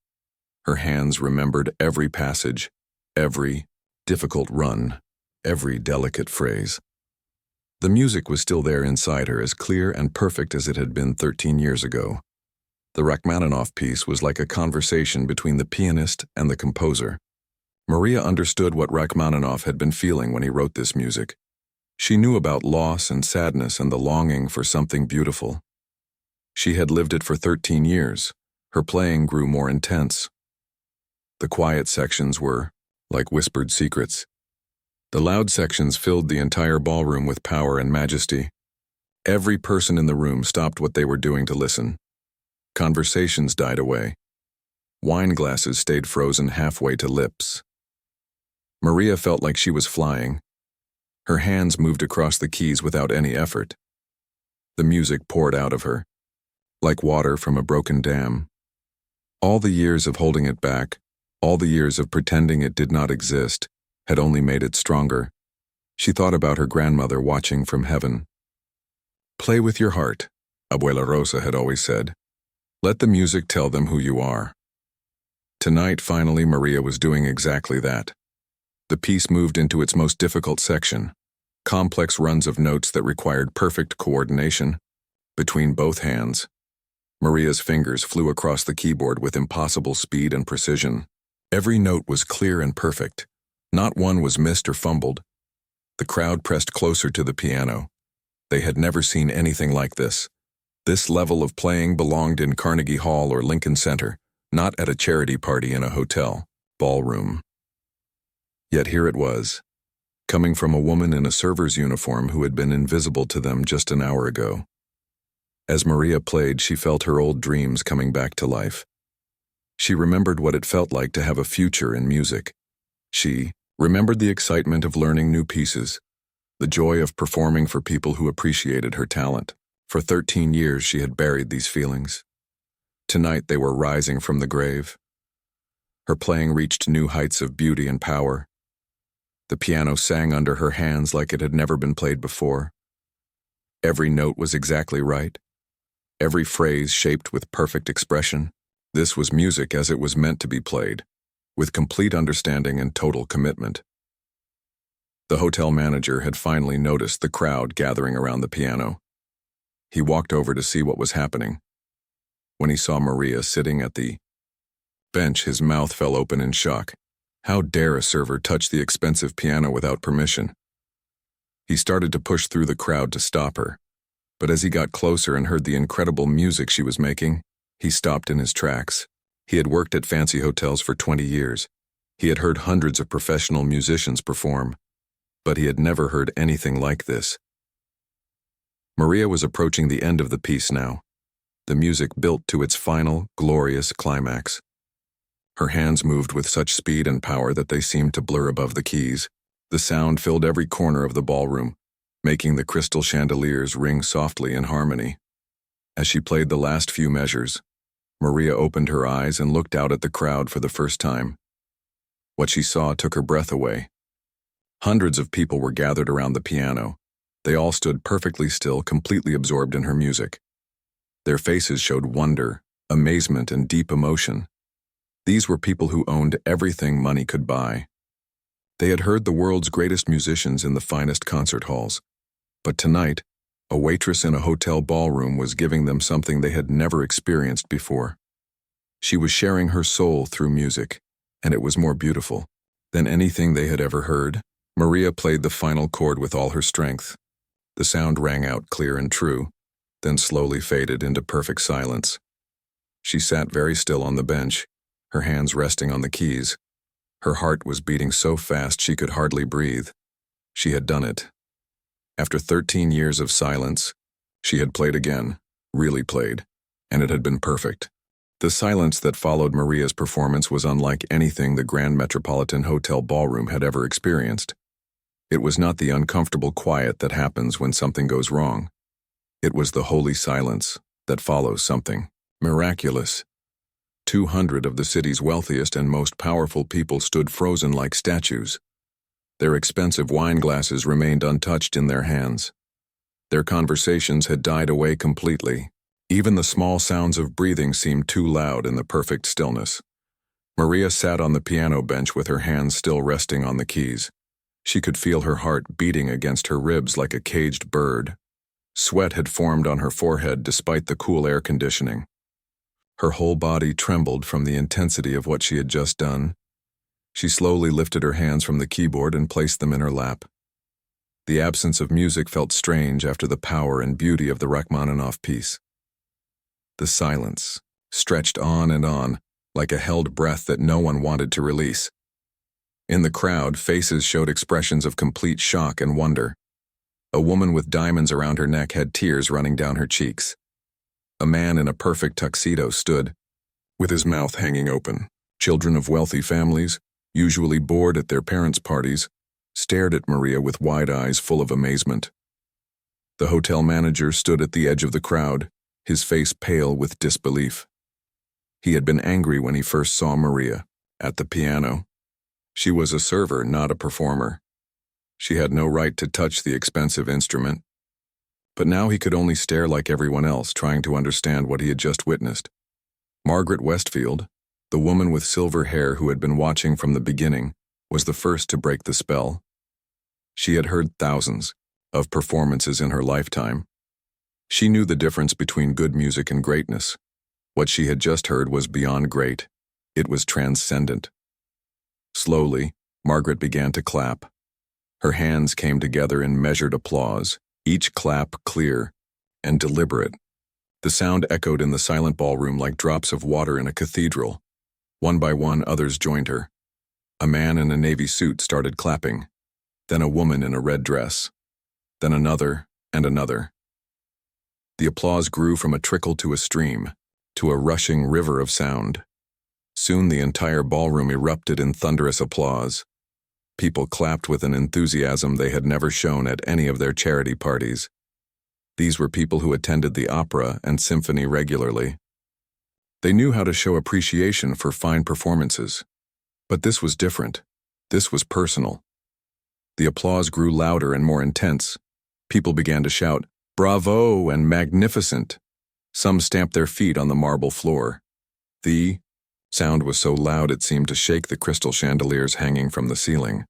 Speaker 1: Her hands remembered every passage, every difficult run, every delicate phrase. The music was still there inside her, as clear and perfect as it had been 13 years ago. The Rachmaninoff piece was like a conversation between the pianist and the composer. Maria understood what Rachmaninoff had been feeling when he wrote this music. She knew about loss and sadness and the longing for something beautiful. She had lived it for 13 years. Her playing grew more intense. The quiet sections were like whispered secrets. The loud sections filled the entire ballroom with power and majesty. Every person in the room stopped what they were doing to listen. Conversations died away. Wine glasses stayed frozen halfway to lips. Maria felt like she was flying. Her hands moved across the keys without any effort. The music poured out of her, like water from a broken dam. All the years of holding it back, all the years of pretending it did not exist, had only made it stronger. She thought about her grandmother watching from heaven. "Play with your heart," Abuela Rosa had always said. "Let the music tell them who you are." Tonight, finally, Maria was doing exactly that. The piece moved into its most difficult section, complex runs of notes that required perfect coordination between both hands. Maria's fingers flew across the keyboard with impossible speed and precision. Every note was clear and perfect. Not one was missed or fumbled. The crowd pressed closer to the piano. They had never seen anything like this. This level of playing belonged in Carnegie Hall or Lincoln Center, not at a charity party in a hotel ballroom. Yet here it was, coming from a woman in a server's uniform who had been invisible to them just an hour ago. As Maria played, she felt her old dreams coming back to life. She remembered what it felt like to have a future in music. She remembered the excitement of learning new pieces, the joy of performing for people who appreciated her talent. For 13 years she had buried these feelings. Tonight they were rising from the grave. Her playing reached new heights of beauty and power. The piano sang under her hands like it had never been played before. Every note was exactly right. Every phrase shaped with perfect expression. This was music as it was meant to be played, with complete understanding and total commitment. The hotel manager had finally noticed the crowd gathering around the piano. He walked over to see what was happening. When he saw Maria sitting at the bench, his mouth fell open in shock. How dare a server touch the expensive piano without permission? He started to push through the crowd to stop her, but as he got closer and heard the incredible music she was making, he stopped in his tracks. He had worked at fancy hotels for 20 years. He had heard hundreds of professional musicians perform. but he had never heard anything like this. Maria was approaching the end of the piece now. The music built to its final, glorious climax. Her hands moved with such speed and power that they seemed to blur above the keys. The sound filled every corner of the ballroom, making the crystal chandeliers ring softly in harmony. As she played the last few measures, Maria opened her eyes and looked out at the crowd for the first time. What she saw took her breath away. Hundreds of people were gathered around the piano. They all stood perfectly still, completely absorbed in her music. Their faces showed wonder, amazement, and deep emotion. These were people who owned everything money could buy. They had heard the world's greatest musicians in the finest concert halls. But tonight, a waitress in a hotel ballroom was giving them something they had never experienced before. She was sharing her soul through music, and it was more beautiful than anything they had ever heard. Maria played the final chord with all her strength. The sound rang out clear and true, then slowly faded into perfect silence. She sat very still on the bench, her hands resting on the keys. Her heart was beating so fast she could hardly breathe. She had done it. After 13 years of silence, she had played again, really played, and it had been perfect. The silence that followed Maria's performance was unlike anything the Grand Metropolitan Hotel ballroom had ever experienced. It was not the uncomfortable quiet that happens when something goes wrong. It was the holy silence that follows something miraculous. 200 of the city's wealthiest and most powerful people stood frozen like statues. Their expensive wine glasses remained untouched in their hands. Their conversations had died away completely. Even the small sounds of breathing seemed too loud in the perfect stillness. Maria sat on the piano bench with her hands still resting on the keys. She could feel her heart beating against her ribs like a caged bird. Sweat had formed on her forehead despite the cool air conditioning. Her whole body trembled from the intensity of what she had just done. She slowly lifted her hands from the keyboard and placed them in her lap. The absence of music felt strange after the power and beauty of the Rachmaninoff piece. The silence stretched on, like a held breath that no one wanted to release. In the crowd, faces showed expressions of complete shock and wonder. A woman with diamonds around her neck had tears running down her cheeks. A man in a perfect tuxedo stood, with his mouth hanging open. Children of wealthy families, usually bored at their parents' parties, stared at Maria with wide eyes full of amazement. The hotel manager stood at the edge of the crowd, his face pale with disbelief. He had been angry when he first saw Maria, at the piano. She was a server, not a performer. She had no right to touch the expensive instrument. But now he could only stare like everyone else, trying to understand what he had just witnessed. Margaret Westfield, the woman with silver hair who had been watching from the beginning, was the first to break the spell. She had heard thousands of performances in her lifetime. She knew the difference between good music and greatness. What she had just heard was beyond great. It was transcendent. Slowly, Margaret began to clap. Her hands came together in measured applause, each clap clear and deliberate. The sound echoed in the silent ballroom like drops of water in a cathedral. One by one, others joined her. A man in a navy suit started clapping, then a woman in a red dress, then another and another. The applause grew from a trickle to a stream, to a rushing river of sound. Soon the entire ballroom erupted in thunderous applause. People clapped with an enthusiasm they had never shown at any of their charity parties. These were people who attended the opera and symphony regularly. They knew how to show appreciation for fine performances. But this was different. This was personal. The applause grew louder and more intense. People began to shout, "Bravo" and "Magnificent." Some stamped their feet on the marble floor. The sound was so loud it seemed to shake the crystal chandeliers hanging from the ceiling.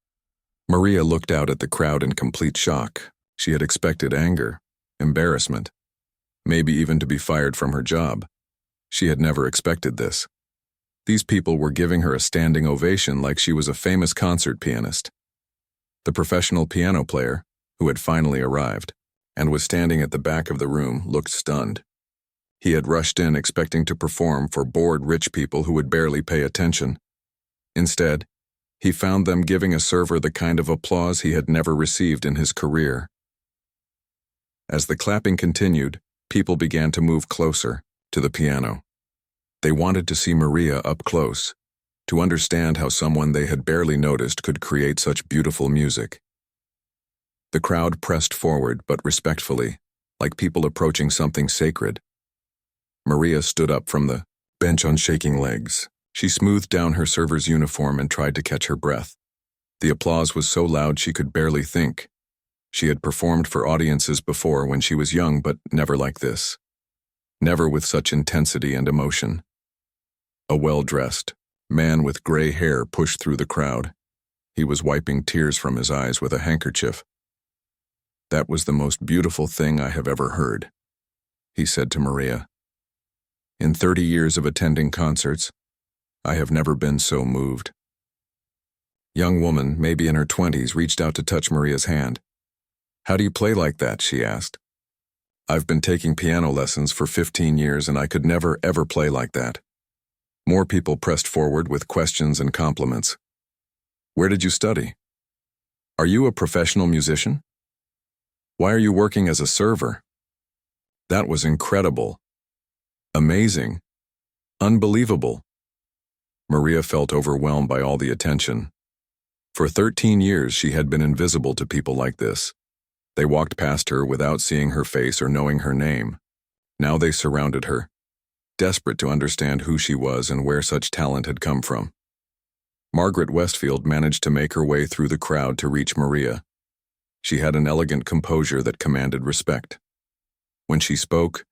Speaker 1: Maria looked out at the crowd in complete shock. She had expected anger, embarrassment, maybe even to be fired from her job. She had never expected this. These people were giving her a standing ovation like she was a famous concert pianist. The professional piano player, who had finally arrived, and was standing at the back of the room, looked stunned. He had rushed in expecting to perform for bored rich people who would barely pay attention. Instead, He found them giving a server the kind of applause he had never received in his career. As the clapping continued, people began to move closer to the piano. They wanted to see Maria up close, to understand how someone they had barely noticed could create such beautiful music. The crowd pressed forward, but respectfully, like people approaching something sacred. Maria stood up from the bench on shaking legs. She smoothed down her server's uniform and tried to catch her breath. The applause was so loud she could barely think. She had performed for audiences before when she was young, but never like this. Never with such intensity and emotion. A well-dressed man with gray hair pushed through the crowd. He was wiping tears from his eyes with a handkerchief. "That was the most beautiful thing I have ever heard," he said to Maria. "In 30 years of attending concerts, I have never been so moved." Young woman, maybe in her 20s, reached out to touch Maria's hand. "How do you play like that?" she asked. "I've been taking piano lessons for 15 years and I could never ever play like that." More people pressed forward with questions and compliments. "Where did you study? Are you a professional musician? Why are you working as a server? That was incredible. Amazing. Unbelievable." Maria felt overwhelmed by all the attention. For 13 years she had been invisible to people like this. They walked past her without seeing her face or knowing her name. Now they surrounded her, desperate to understand who she was and where such talent had come from. Margaret Westfield managed to make her way through the crowd to reach Maria. She had an elegant composure that commanded respect. When she spoke,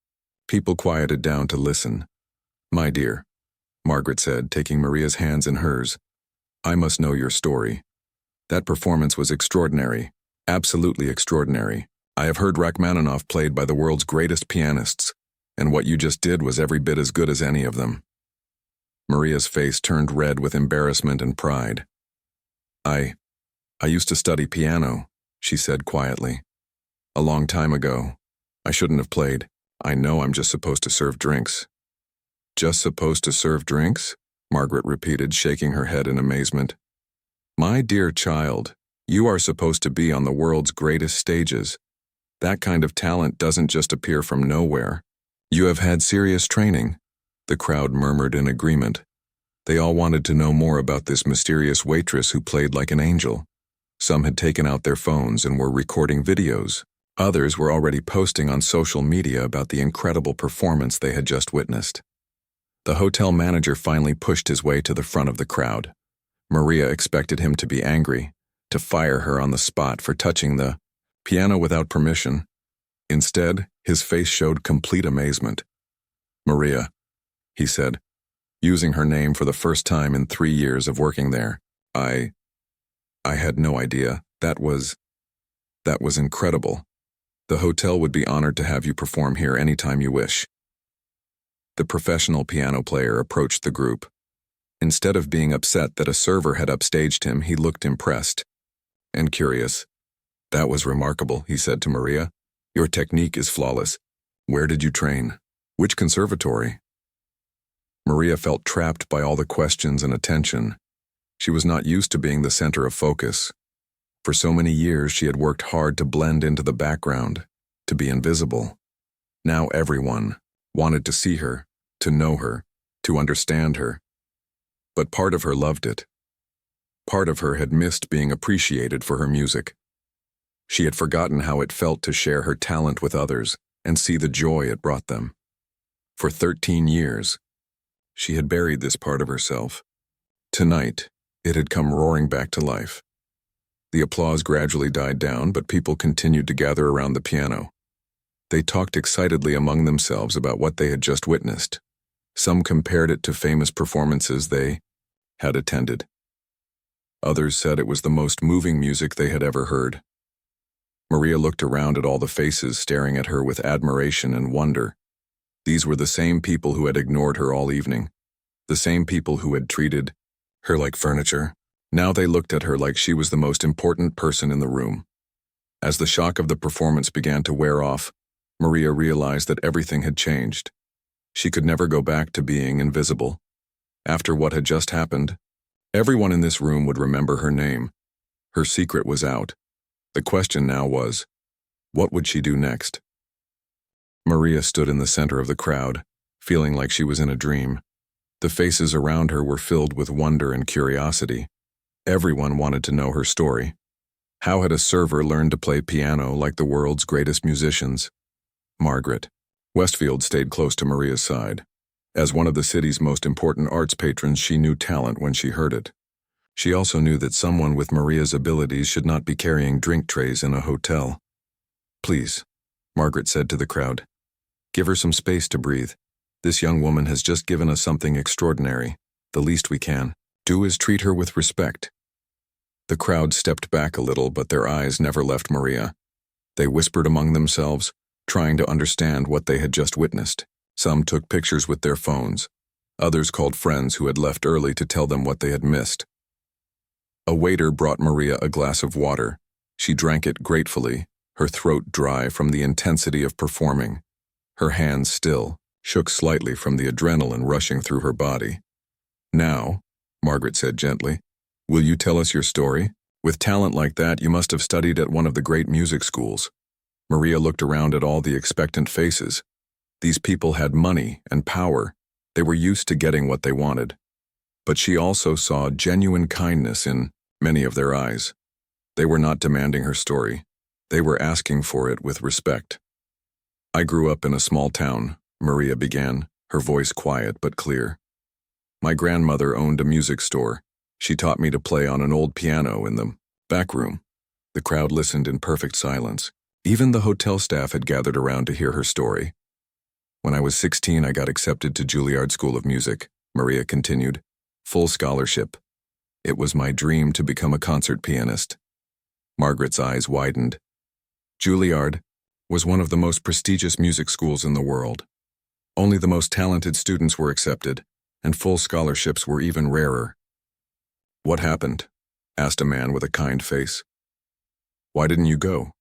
Speaker 1: people quieted down to listen. "My dear," Margaret said, taking Maria's hands in hers, "I must know your story. That performance was extraordinary, absolutely extraordinary. I have heard Rachmaninoff played by the world's greatest pianists, and what you just did was every bit as good as any of them." Maria's face turned red with embarrassment and pride. I used to study piano," she said quietly. "A long time ago. I shouldn't have played. I know I'm just supposed to serve drinks." "Just supposed to serve drinks?" Margaret repeated, shaking her head in amazement. "My dear child, you are supposed to be on the world's greatest stages. That kind of talent doesn't just appear from nowhere. You have had serious training." The crowd murmured in agreement. They all wanted to know more about this mysterious waitress who played like an angel. Some had taken out their phones and were recording videos. Others were already posting on social media about the incredible performance they had just witnessed. The hotel manager finally pushed his way to the front of the crowd. Maria expected him to be angry, to fire her on the spot for touching the piano without permission. Instead, his face showed complete amazement. "Maria," he said, using her name for the first time in 3 years of working there. I had no idea. That was incredible. The hotel would be honored to have you perform here anytime you wish." The professional piano player approached the group. Instead of being upset that a server had upstaged him, he looked impressed and curious. "That was remarkable," he said to Maria. "Your technique is flawless. Where did you train? Which conservatory?" Maria felt trapped by all the questions and attention. She was not used to being the center of focus. For so many years she had worked hard to blend into the background, to be invisible. Now everyone wanted to see her, to know her, to understand her. But part of her loved it. Part of her had missed being appreciated for her music. She had forgotten how it felt to share her talent with others and see the joy it brought them. For 13 years, she had buried this part of herself. Tonight, it had come roaring back to life. The applause gradually died down, but people continued to gather around the piano. They talked excitedly among themselves about what they had just witnessed. Some compared it to famous performances they had attended. Others said it was the most moving music they had ever heard. Maria looked around at all the faces staring at her with admiration and wonder. These were the same people who had ignored her all evening, the same people who had treated her like furniture. Now they looked at her like she was the most important person in the room. As the shock of the performance began to wear off, Maria realized that everything had changed. She could never go back to being invisible. After what had just happened, Everyone in this room would remember her name. Her secret was out. The question now was, what would she do next? Maria stood in the center of the crowd, feeling like she was in a dream. The faces around her were filled with wonder and curiosity. Everyone wanted to know her story. How had a server learned to play piano like the world's greatest musicians? Margaret Westfield stayed close to Maria's side. As one of the city's most important arts patrons, she knew talent when she heard it. She also knew that someone with Maria's abilities should not be carrying drink trays in a hotel. "Please," Margaret said to the crowd. "Give her some space to breathe. This young woman has just given us something extraordinary. The least we can do is treat her with respect." The crowd stepped back a little, but their eyes never left Maria. They whispered among themselves, trying to understand what they had just witnessed. Some took pictures with their phones. Others called friends who had left early to tell them what they had missed. A waiter brought Maria a glass of water. She drank it gratefully, her throat dry from the intensity of performing. Her hands still, shook slightly from the adrenaline rushing through her body. "Now," Margaret said gently, "will you tell us your story? With talent like that, you must have studied at one of the great music schools." Maria looked around at all the expectant faces. These people had money and power. They were used to getting what they wanted. But she also saw genuine kindness in many of their eyes. They were not demanding her story. They were asking for it with respect. "I grew up in a small town," Maria began, her voice quiet but clear. "My grandmother owned a music store. She taught me to play on an old piano in the back room." The crowd listened in perfect silence. Even the hotel staff had gathered around to hear her story. "When I was 16, I got accepted to Juilliard School of Music," Maria continued. "Full scholarship. It was my dream to become a concert pianist." Margaret's eyes widened. Juilliard was one of the most prestigious music schools in the world. Only the most talented students were accepted, and full scholarships were even rarer. "What happened?" asked a man with a kind face. "Why didn't you go?"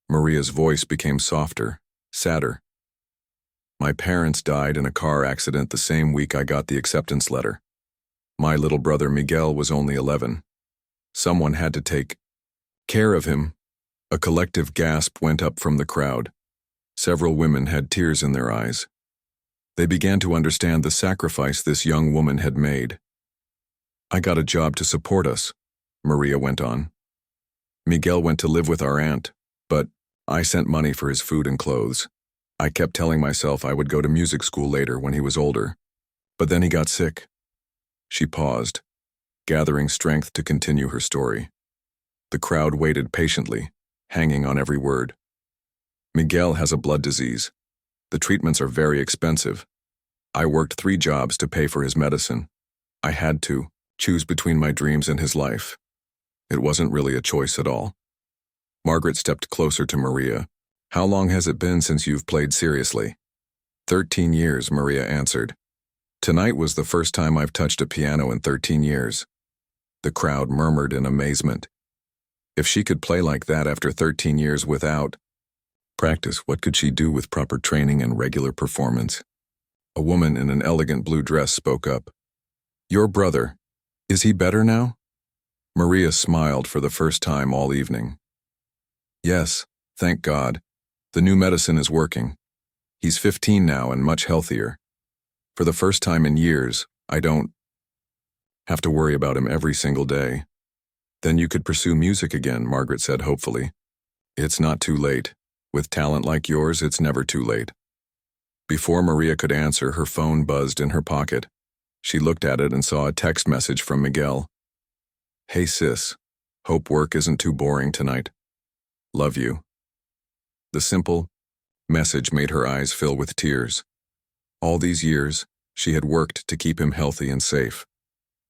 Speaker 1: Maria's voice became softer, sadder. "My parents died in a car accident the same week I got the acceptance letter. My little brother Miguel was only 11. Someone had to take care of him." A collective gasp went up from the crowd. Several women had tears in their eyes. They began to understand the sacrifice this young woman had made. "I got a job to support us," Maria went on. "Miguel went to live with our aunt, but I sent money for his food and clothes. I kept telling myself I would go to music school later when he was older. But then he got sick." She paused, gathering strength to continue her story. The crowd waited patiently, hanging on every word. "Miguel has a blood disease. The treatments are very expensive. I worked 3 jobs to pay for his medicine. I had to choose between my dreams and his life. It wasn't really a choice at all." Margaret stepped closer to Maria. "How long has it been since you've played seriously?" 13 years, Maria answered. "Tonight was the first time I've touched a piano in 13 years. The crowd murmured in amazement. If she could play like that after 13 years without practice, what could she do with proper training and regular performance? A woman in an elegant blue dress spoke up. "Your brother, is he better now?" Maria smiled for the first time all evening. "Yes, thank God. The new medicine is working. He's 15 now and much healthier. For the first time in years, I don't have to worry about him every single day." "Then you could pursue music again," Margaret said hopefully. "It's not too late. With talent like yours, it's never too late." Before Maria could answer, her phone buzzed in her pocket. She looked at it and saw a text message from Miguel. "Hey sis, hope work isn't too boring tonight. Love you." The simple message made her eyes fill with tears. All these years, she had worked to keep him healthy and safe.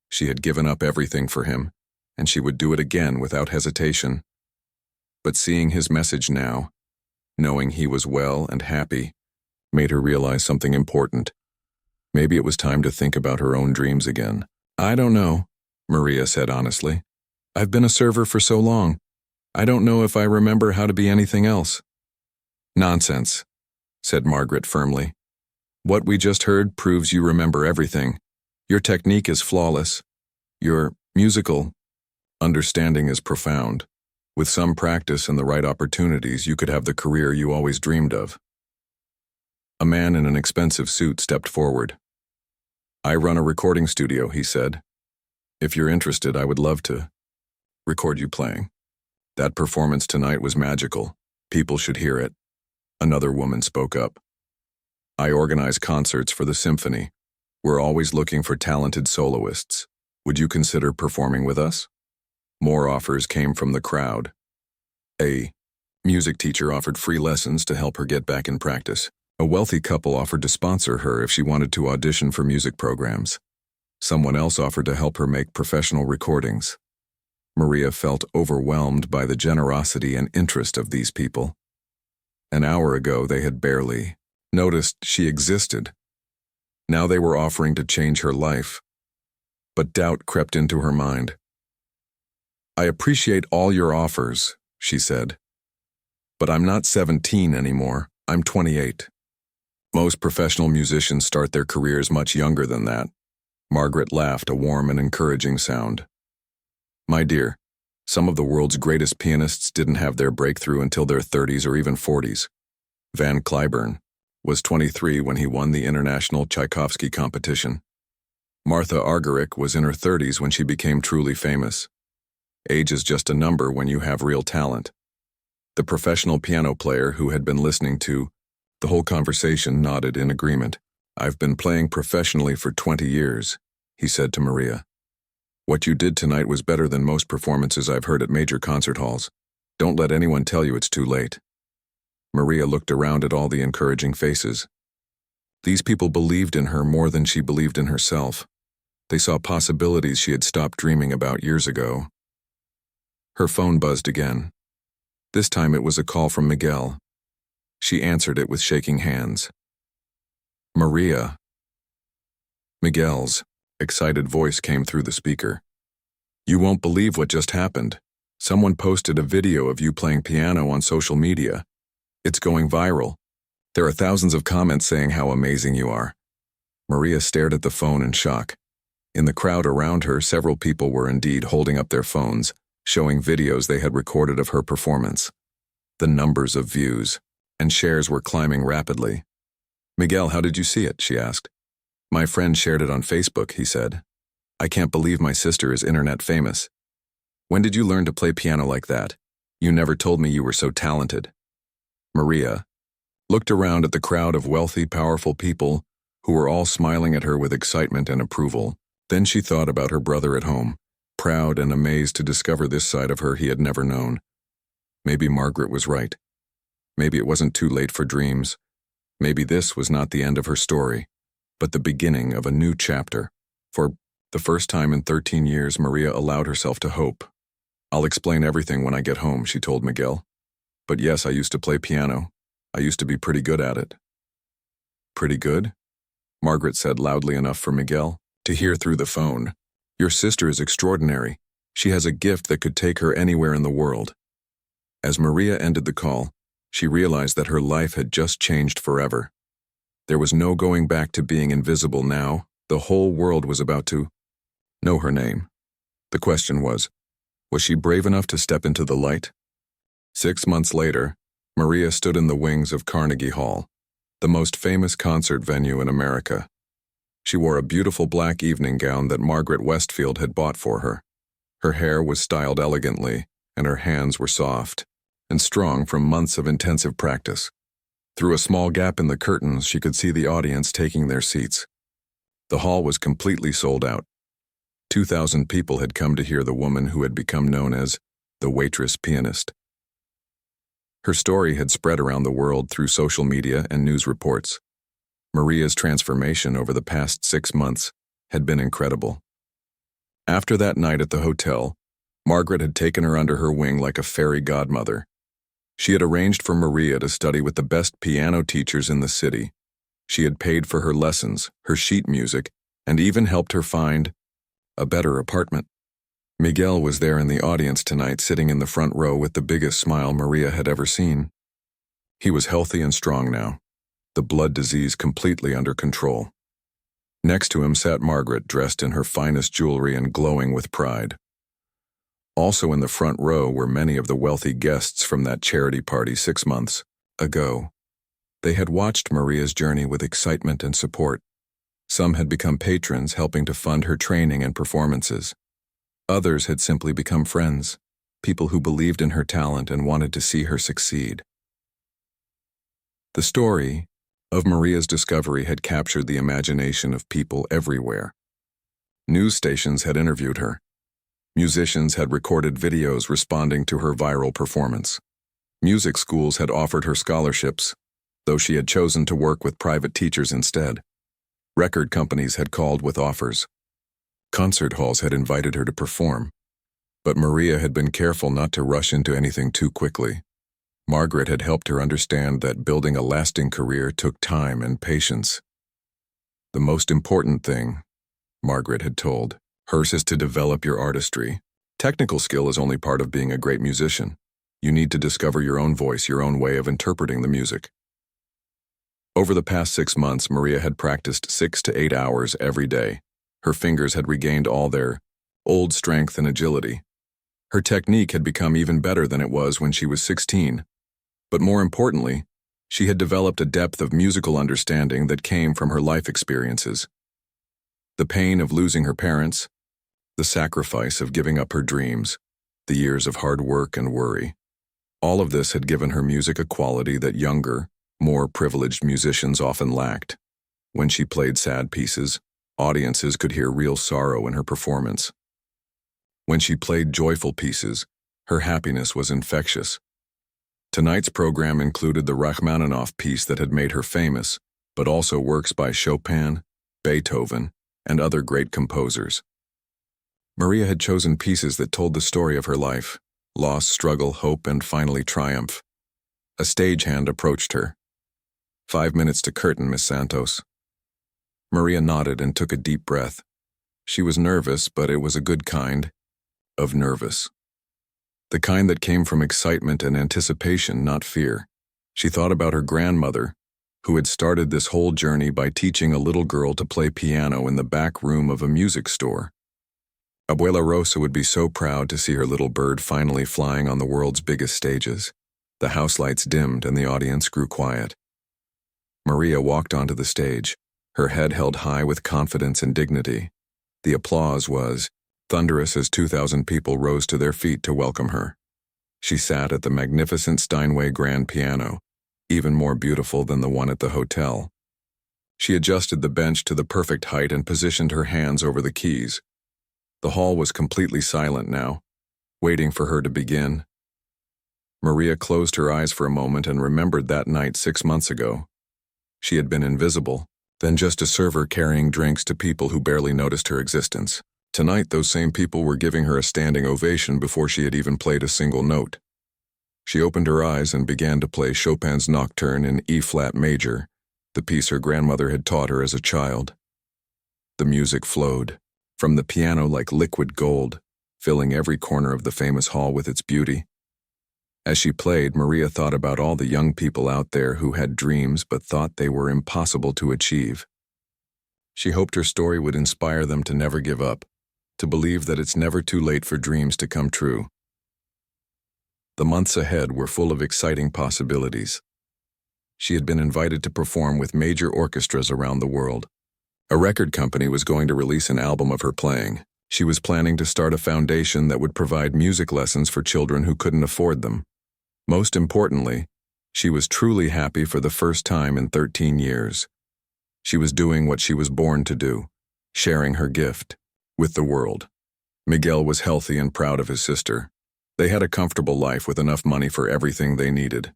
Speaker 1: She had given up everything for him, and she would do it again without hesitation. But seeing his message now, knowing he was well and happy, made her realize something important. Maybe it was time to think about her own dreams again. "I don't know," Maria said honestly. "I've been a server for so long. I don't know if I remember how to be anything else." "Nonsense," said Margaret firmly. "What we just heard proves you remember everything. Your technique is flawless. Your musical understanding is profound. With some practice and the right opportunities, you could have the career you always dreamed of. A man in an expensive suit stepped forward. I run a recording studio, he said. If you're interested, I would love to record you playing. That performance tonight was magical. People should hear it. Another woman spoke up. I organize concerts for the symphony. We're always looking for talented soloists. Would you consider performing with us? More offers came from the crowd. A music teacher offered free lessons to help her get back in practice. A wealthy couple offered to sponsor her if she wanted to audition for music programs. Someone else offered to help her make professional recordings. Maria felt overwhelmed by the generosity and interest of these people. An hour ago, they had barely noticed she existed. Now they were offering to change her life. But doubt crept into her mind. I appreciate all your offers, she said. But I'm not 17 anymore. I'm 28. Most professional musicians start their careers much younger than that. Margaret laughed, a warm and encouraging sound. My dear, some of the world's greatest pianists didn't have their breakthrough until their 30s or even 40s. Van Cliburn was 23 when he won the International Tchaikovsky competition. Martha Argerich was in her 30s when she became truly famous. Age is just a number when you have real talent. The professional piano player who had been listening to the whole conversation nodded in agreement. I've been playing professionally for 20 years, he said to Maria. What you did tonight was better than most performances I've heard at major concert halls. Don't let anyone tell you it's too late. Maria looked around at all the encouraging faces. These people believed in her more than she believed in herself. They saw possibilities she had stopped dreaming about years ago. Her phone buzzed again. This time it was a call from Miguel. She answered it with shaking hands. Maria. Miguel's excited voice came through the speaker. You won't believe what just happened. Someone posted a video of you playing piano on social media. It's going viral. There are thousands of comments saying how amazing you are. Maria stared at the phone in shock. In the crowd around her, several people were indeed holding up their phones, showing videos they had recorded of her performance. The numbers of views and shares were climbing rapidly. Miguel, how did you see it? She asked. My friend shared it on Facebook, he said. I can't believe my sister is internet famous. When did you learn to play piano like that? You never told me you were so talented. Maria looked around at the crowd of wealthy, powerful people who were all smiling at her with excitement and approval. Then she thought about her brother at home, proud and amazed to discover this side of her he had never known. Maybe Margaret was right. Maybe it wasn't too late for dreams. Maybe this was not the end of her story, but the beginning of a new chapter. For the first time in 13 years, Maria allowed herself to hope. I'll explain everything when I get home, she told Miguel. But yes, I used to play piano. I used to be pretty good at it. Pretty good? Margaret said loudly enough for Miguel to hear through the phone. Your sister is extraordinary. She has a gift that could take her anywhere in the world. As Maria ended the call, she realized that her life had just changed forever. There was no going back to being invisible now. The whole world was about to know her name. The question was she brave enough to step into the light? 6 months later, Maria stood in the wings of Carnegie Hall, the most famous concert venue in America. She wore a beautiful black evening gown that Margaret Westfield had bought for her. Her hair was styled elegantly, and her hands were soft and strong from months of intensive practice. Through a small gap in the curtains, she could see the audience taking their seats. The hall was completely sold out. 2,000 people had come to hear the woman who had become known as the Waitress pianist. Her story had spread around the world through social media and news reports. Maria's transformation over the past 6 months had been incredible. After that night at the hotel, Margaret had taken her under her wing like a fairy godmother. She had arranged for Maria to study with the best piano teachers in the city. She had paid for her lessons, her sheet music, and even helped her find a better apartment. Miguel was there in the audience tonight, sitting in the front row with the biggest smile Maria had ever seen. He was healthy and strong now, the blood disease completely under control. Next to him sat Margaret, dressed in her finest jewelry and glowing with pride. Also in the front row were many of the wealthy guests from that charity party 6 months ago. They had watched Maria's journey with excitement and support. Some had become patrons, helping to fund her training and performances. Others had simply become friends, people who believed in her talent and wanted to see her succeed. The story of Maria's discovery had captured the imagination of people everywhere. News stations had interviewed her. Musicians had recorded videos responding to her viral performance. Music schools had offered her scholarships, though she had chosen to work with private teachers instead. Record companies had called with offers. Concert halls had invited her to perform. But Maria had been careful not to rush into anything too quickly. Margaret had helped her understand that building a lasting career took time and patience. The most important thing, Margaret had told, hers is to develop your artistry. Technical skill is only part of being a great musician. You need to discover your own voice, your own way of interpreting the music. Over the past 6 months, Maria had practiced 6 to 8 hours every day. Her fingers had regained all their old strength and agility. Her technique had become even better than it was when she was 16. But more importantly, she had developed a depth of musical understanding that came from her life experiences. The pain of losing her parents, the sacrifice of giving up her dreams, the years of hard work and worry. All of this had given her music a quality that younger, more privileged musicians often lacked. When she played sad pieces, audiences could hear real sorrow in her performance. When she played joyful pieces, her happiness was infectious. Tonight's program included the Rachmaninoff piece that had made her famous, but also works by Chopin, Beethoven, and other great composers. Maria had chosen pieces that told the story of her life: loss, struggle, hope, and finally triumph. A stagehand approached her. 5 minutes to curtain, Miss Santos. Maria nodded and took a deep breath. She was nervous, but it was a good kind of nervous. The kind that came from excitement and anticipation, not fear. She thought about her grandmother, who had started this whole journey by teaching a little girl to play piano in the back room of a music store. Abuela Rosa would be so proud to see her little bird finally flying on the world's biggest stages. The house lights dimmed and the audience grew quiet. Maria walked onto the stage, her head held high with confidence and dignity. The applause was thunderous as 2,000 people rose to their feet to welcome her. She sat at the magnificent Steinway grand piano, even more beautiful than the one at the hotel. She adjusted the bench to the perfect height and positioned her hands over the keys. The hall was completely silent now, waiting for her to begin. Maria closed her eyes for a moment and remembered that night 6 months ago. She had been invisible, then just a server carrying drinks to people who barely noticed her existence. Tonight, those same people were giving her a standing ovation before she had even played a single note. She opened her eyes and began to play Chopin's Nocturne in E-flat major, the piece her grandmother had taught her as a child. The music flowed from the piano like liquid gold, filling every corner of the famous hall with its beauty. As she played, Maria thought about all the young people out there who had dreams but thought they were impossible to achieve. She hoped her story would inspire them to never give up, to believe that it's never too late for dreams to come true. The months ahead were full of exciting possibilities. She had been invited to perform with major orchestras around the world. A record company was going to release an album of her playing. She was planning to start a foundation that would provide music lessons for children who couldn't afford them. Most importantly, she was truly happy for the first time in 13 years. She was doing what she was born to do, sharing her gift with the world. Miguel was healthy and proud of his sister. They had a comfortable life with enough money for everything they needed.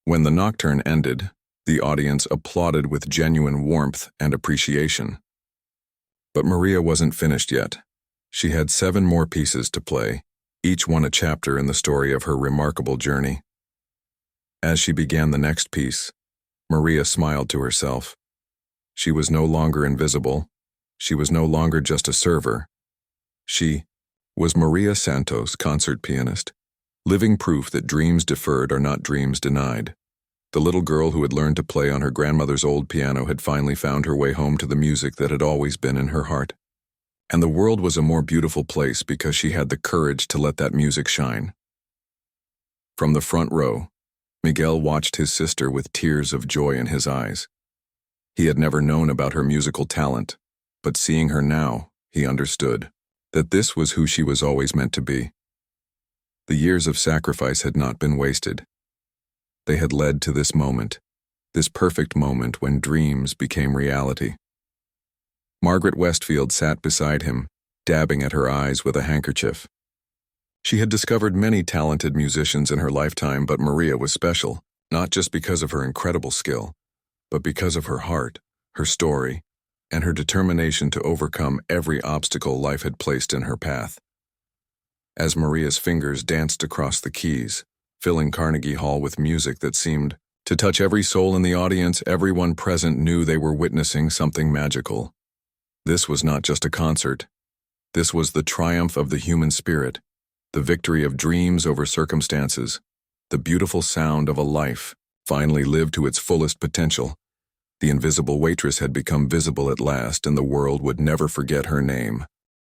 Speaker 1: When the nocturne ended, the audience applauded with genuine warmth and appreciation. But Maria wasn't finished yet. She had 7 more pieces to play, each one a chapter in the story of her remarkable journey. As she began the next piece, Maria smiled to herself. She was no longer invisible. She was no longer just a server. She was Maria Santos, concert pianist, living proof that dreams deferred are not dreams denied. The little girl who had learned to play on her grandmother's old piano had finally found her way home to the music that had always been in her heart. And the world was a more beautiful place because she had the courage to let that music shine. From the front row, Miguel watched his sister with tears of joy in his eyes. He had never known about her musical talent, but seeing her now, he understood that this was who she was always meant to be. The years of sacrifice had not been wasted. They had led to this moment, this perfect moment when dreams became reality. Margaret Westfield sat beside him, dabbing at her eyes with a handkerchief. She had discovered many talented musicians in her lifetime, but Maria was special, not just because of her incredible skill, but because of her heart, her story, and her determination to overcome every obstacle life had placed in her path. As Maria's fingers danced across the keys, filling Carnegie Hall with music that seemed to touch every soul in the audience, everyone present knew they were witnessing something magical. This was not just a concert. This was the triumph of the human spirit, the victory of dreams over circumstances, the beautiful sound of a life finally lived to its fullest potential. The invisible waitress had become visible at last, and the world would never forget her name.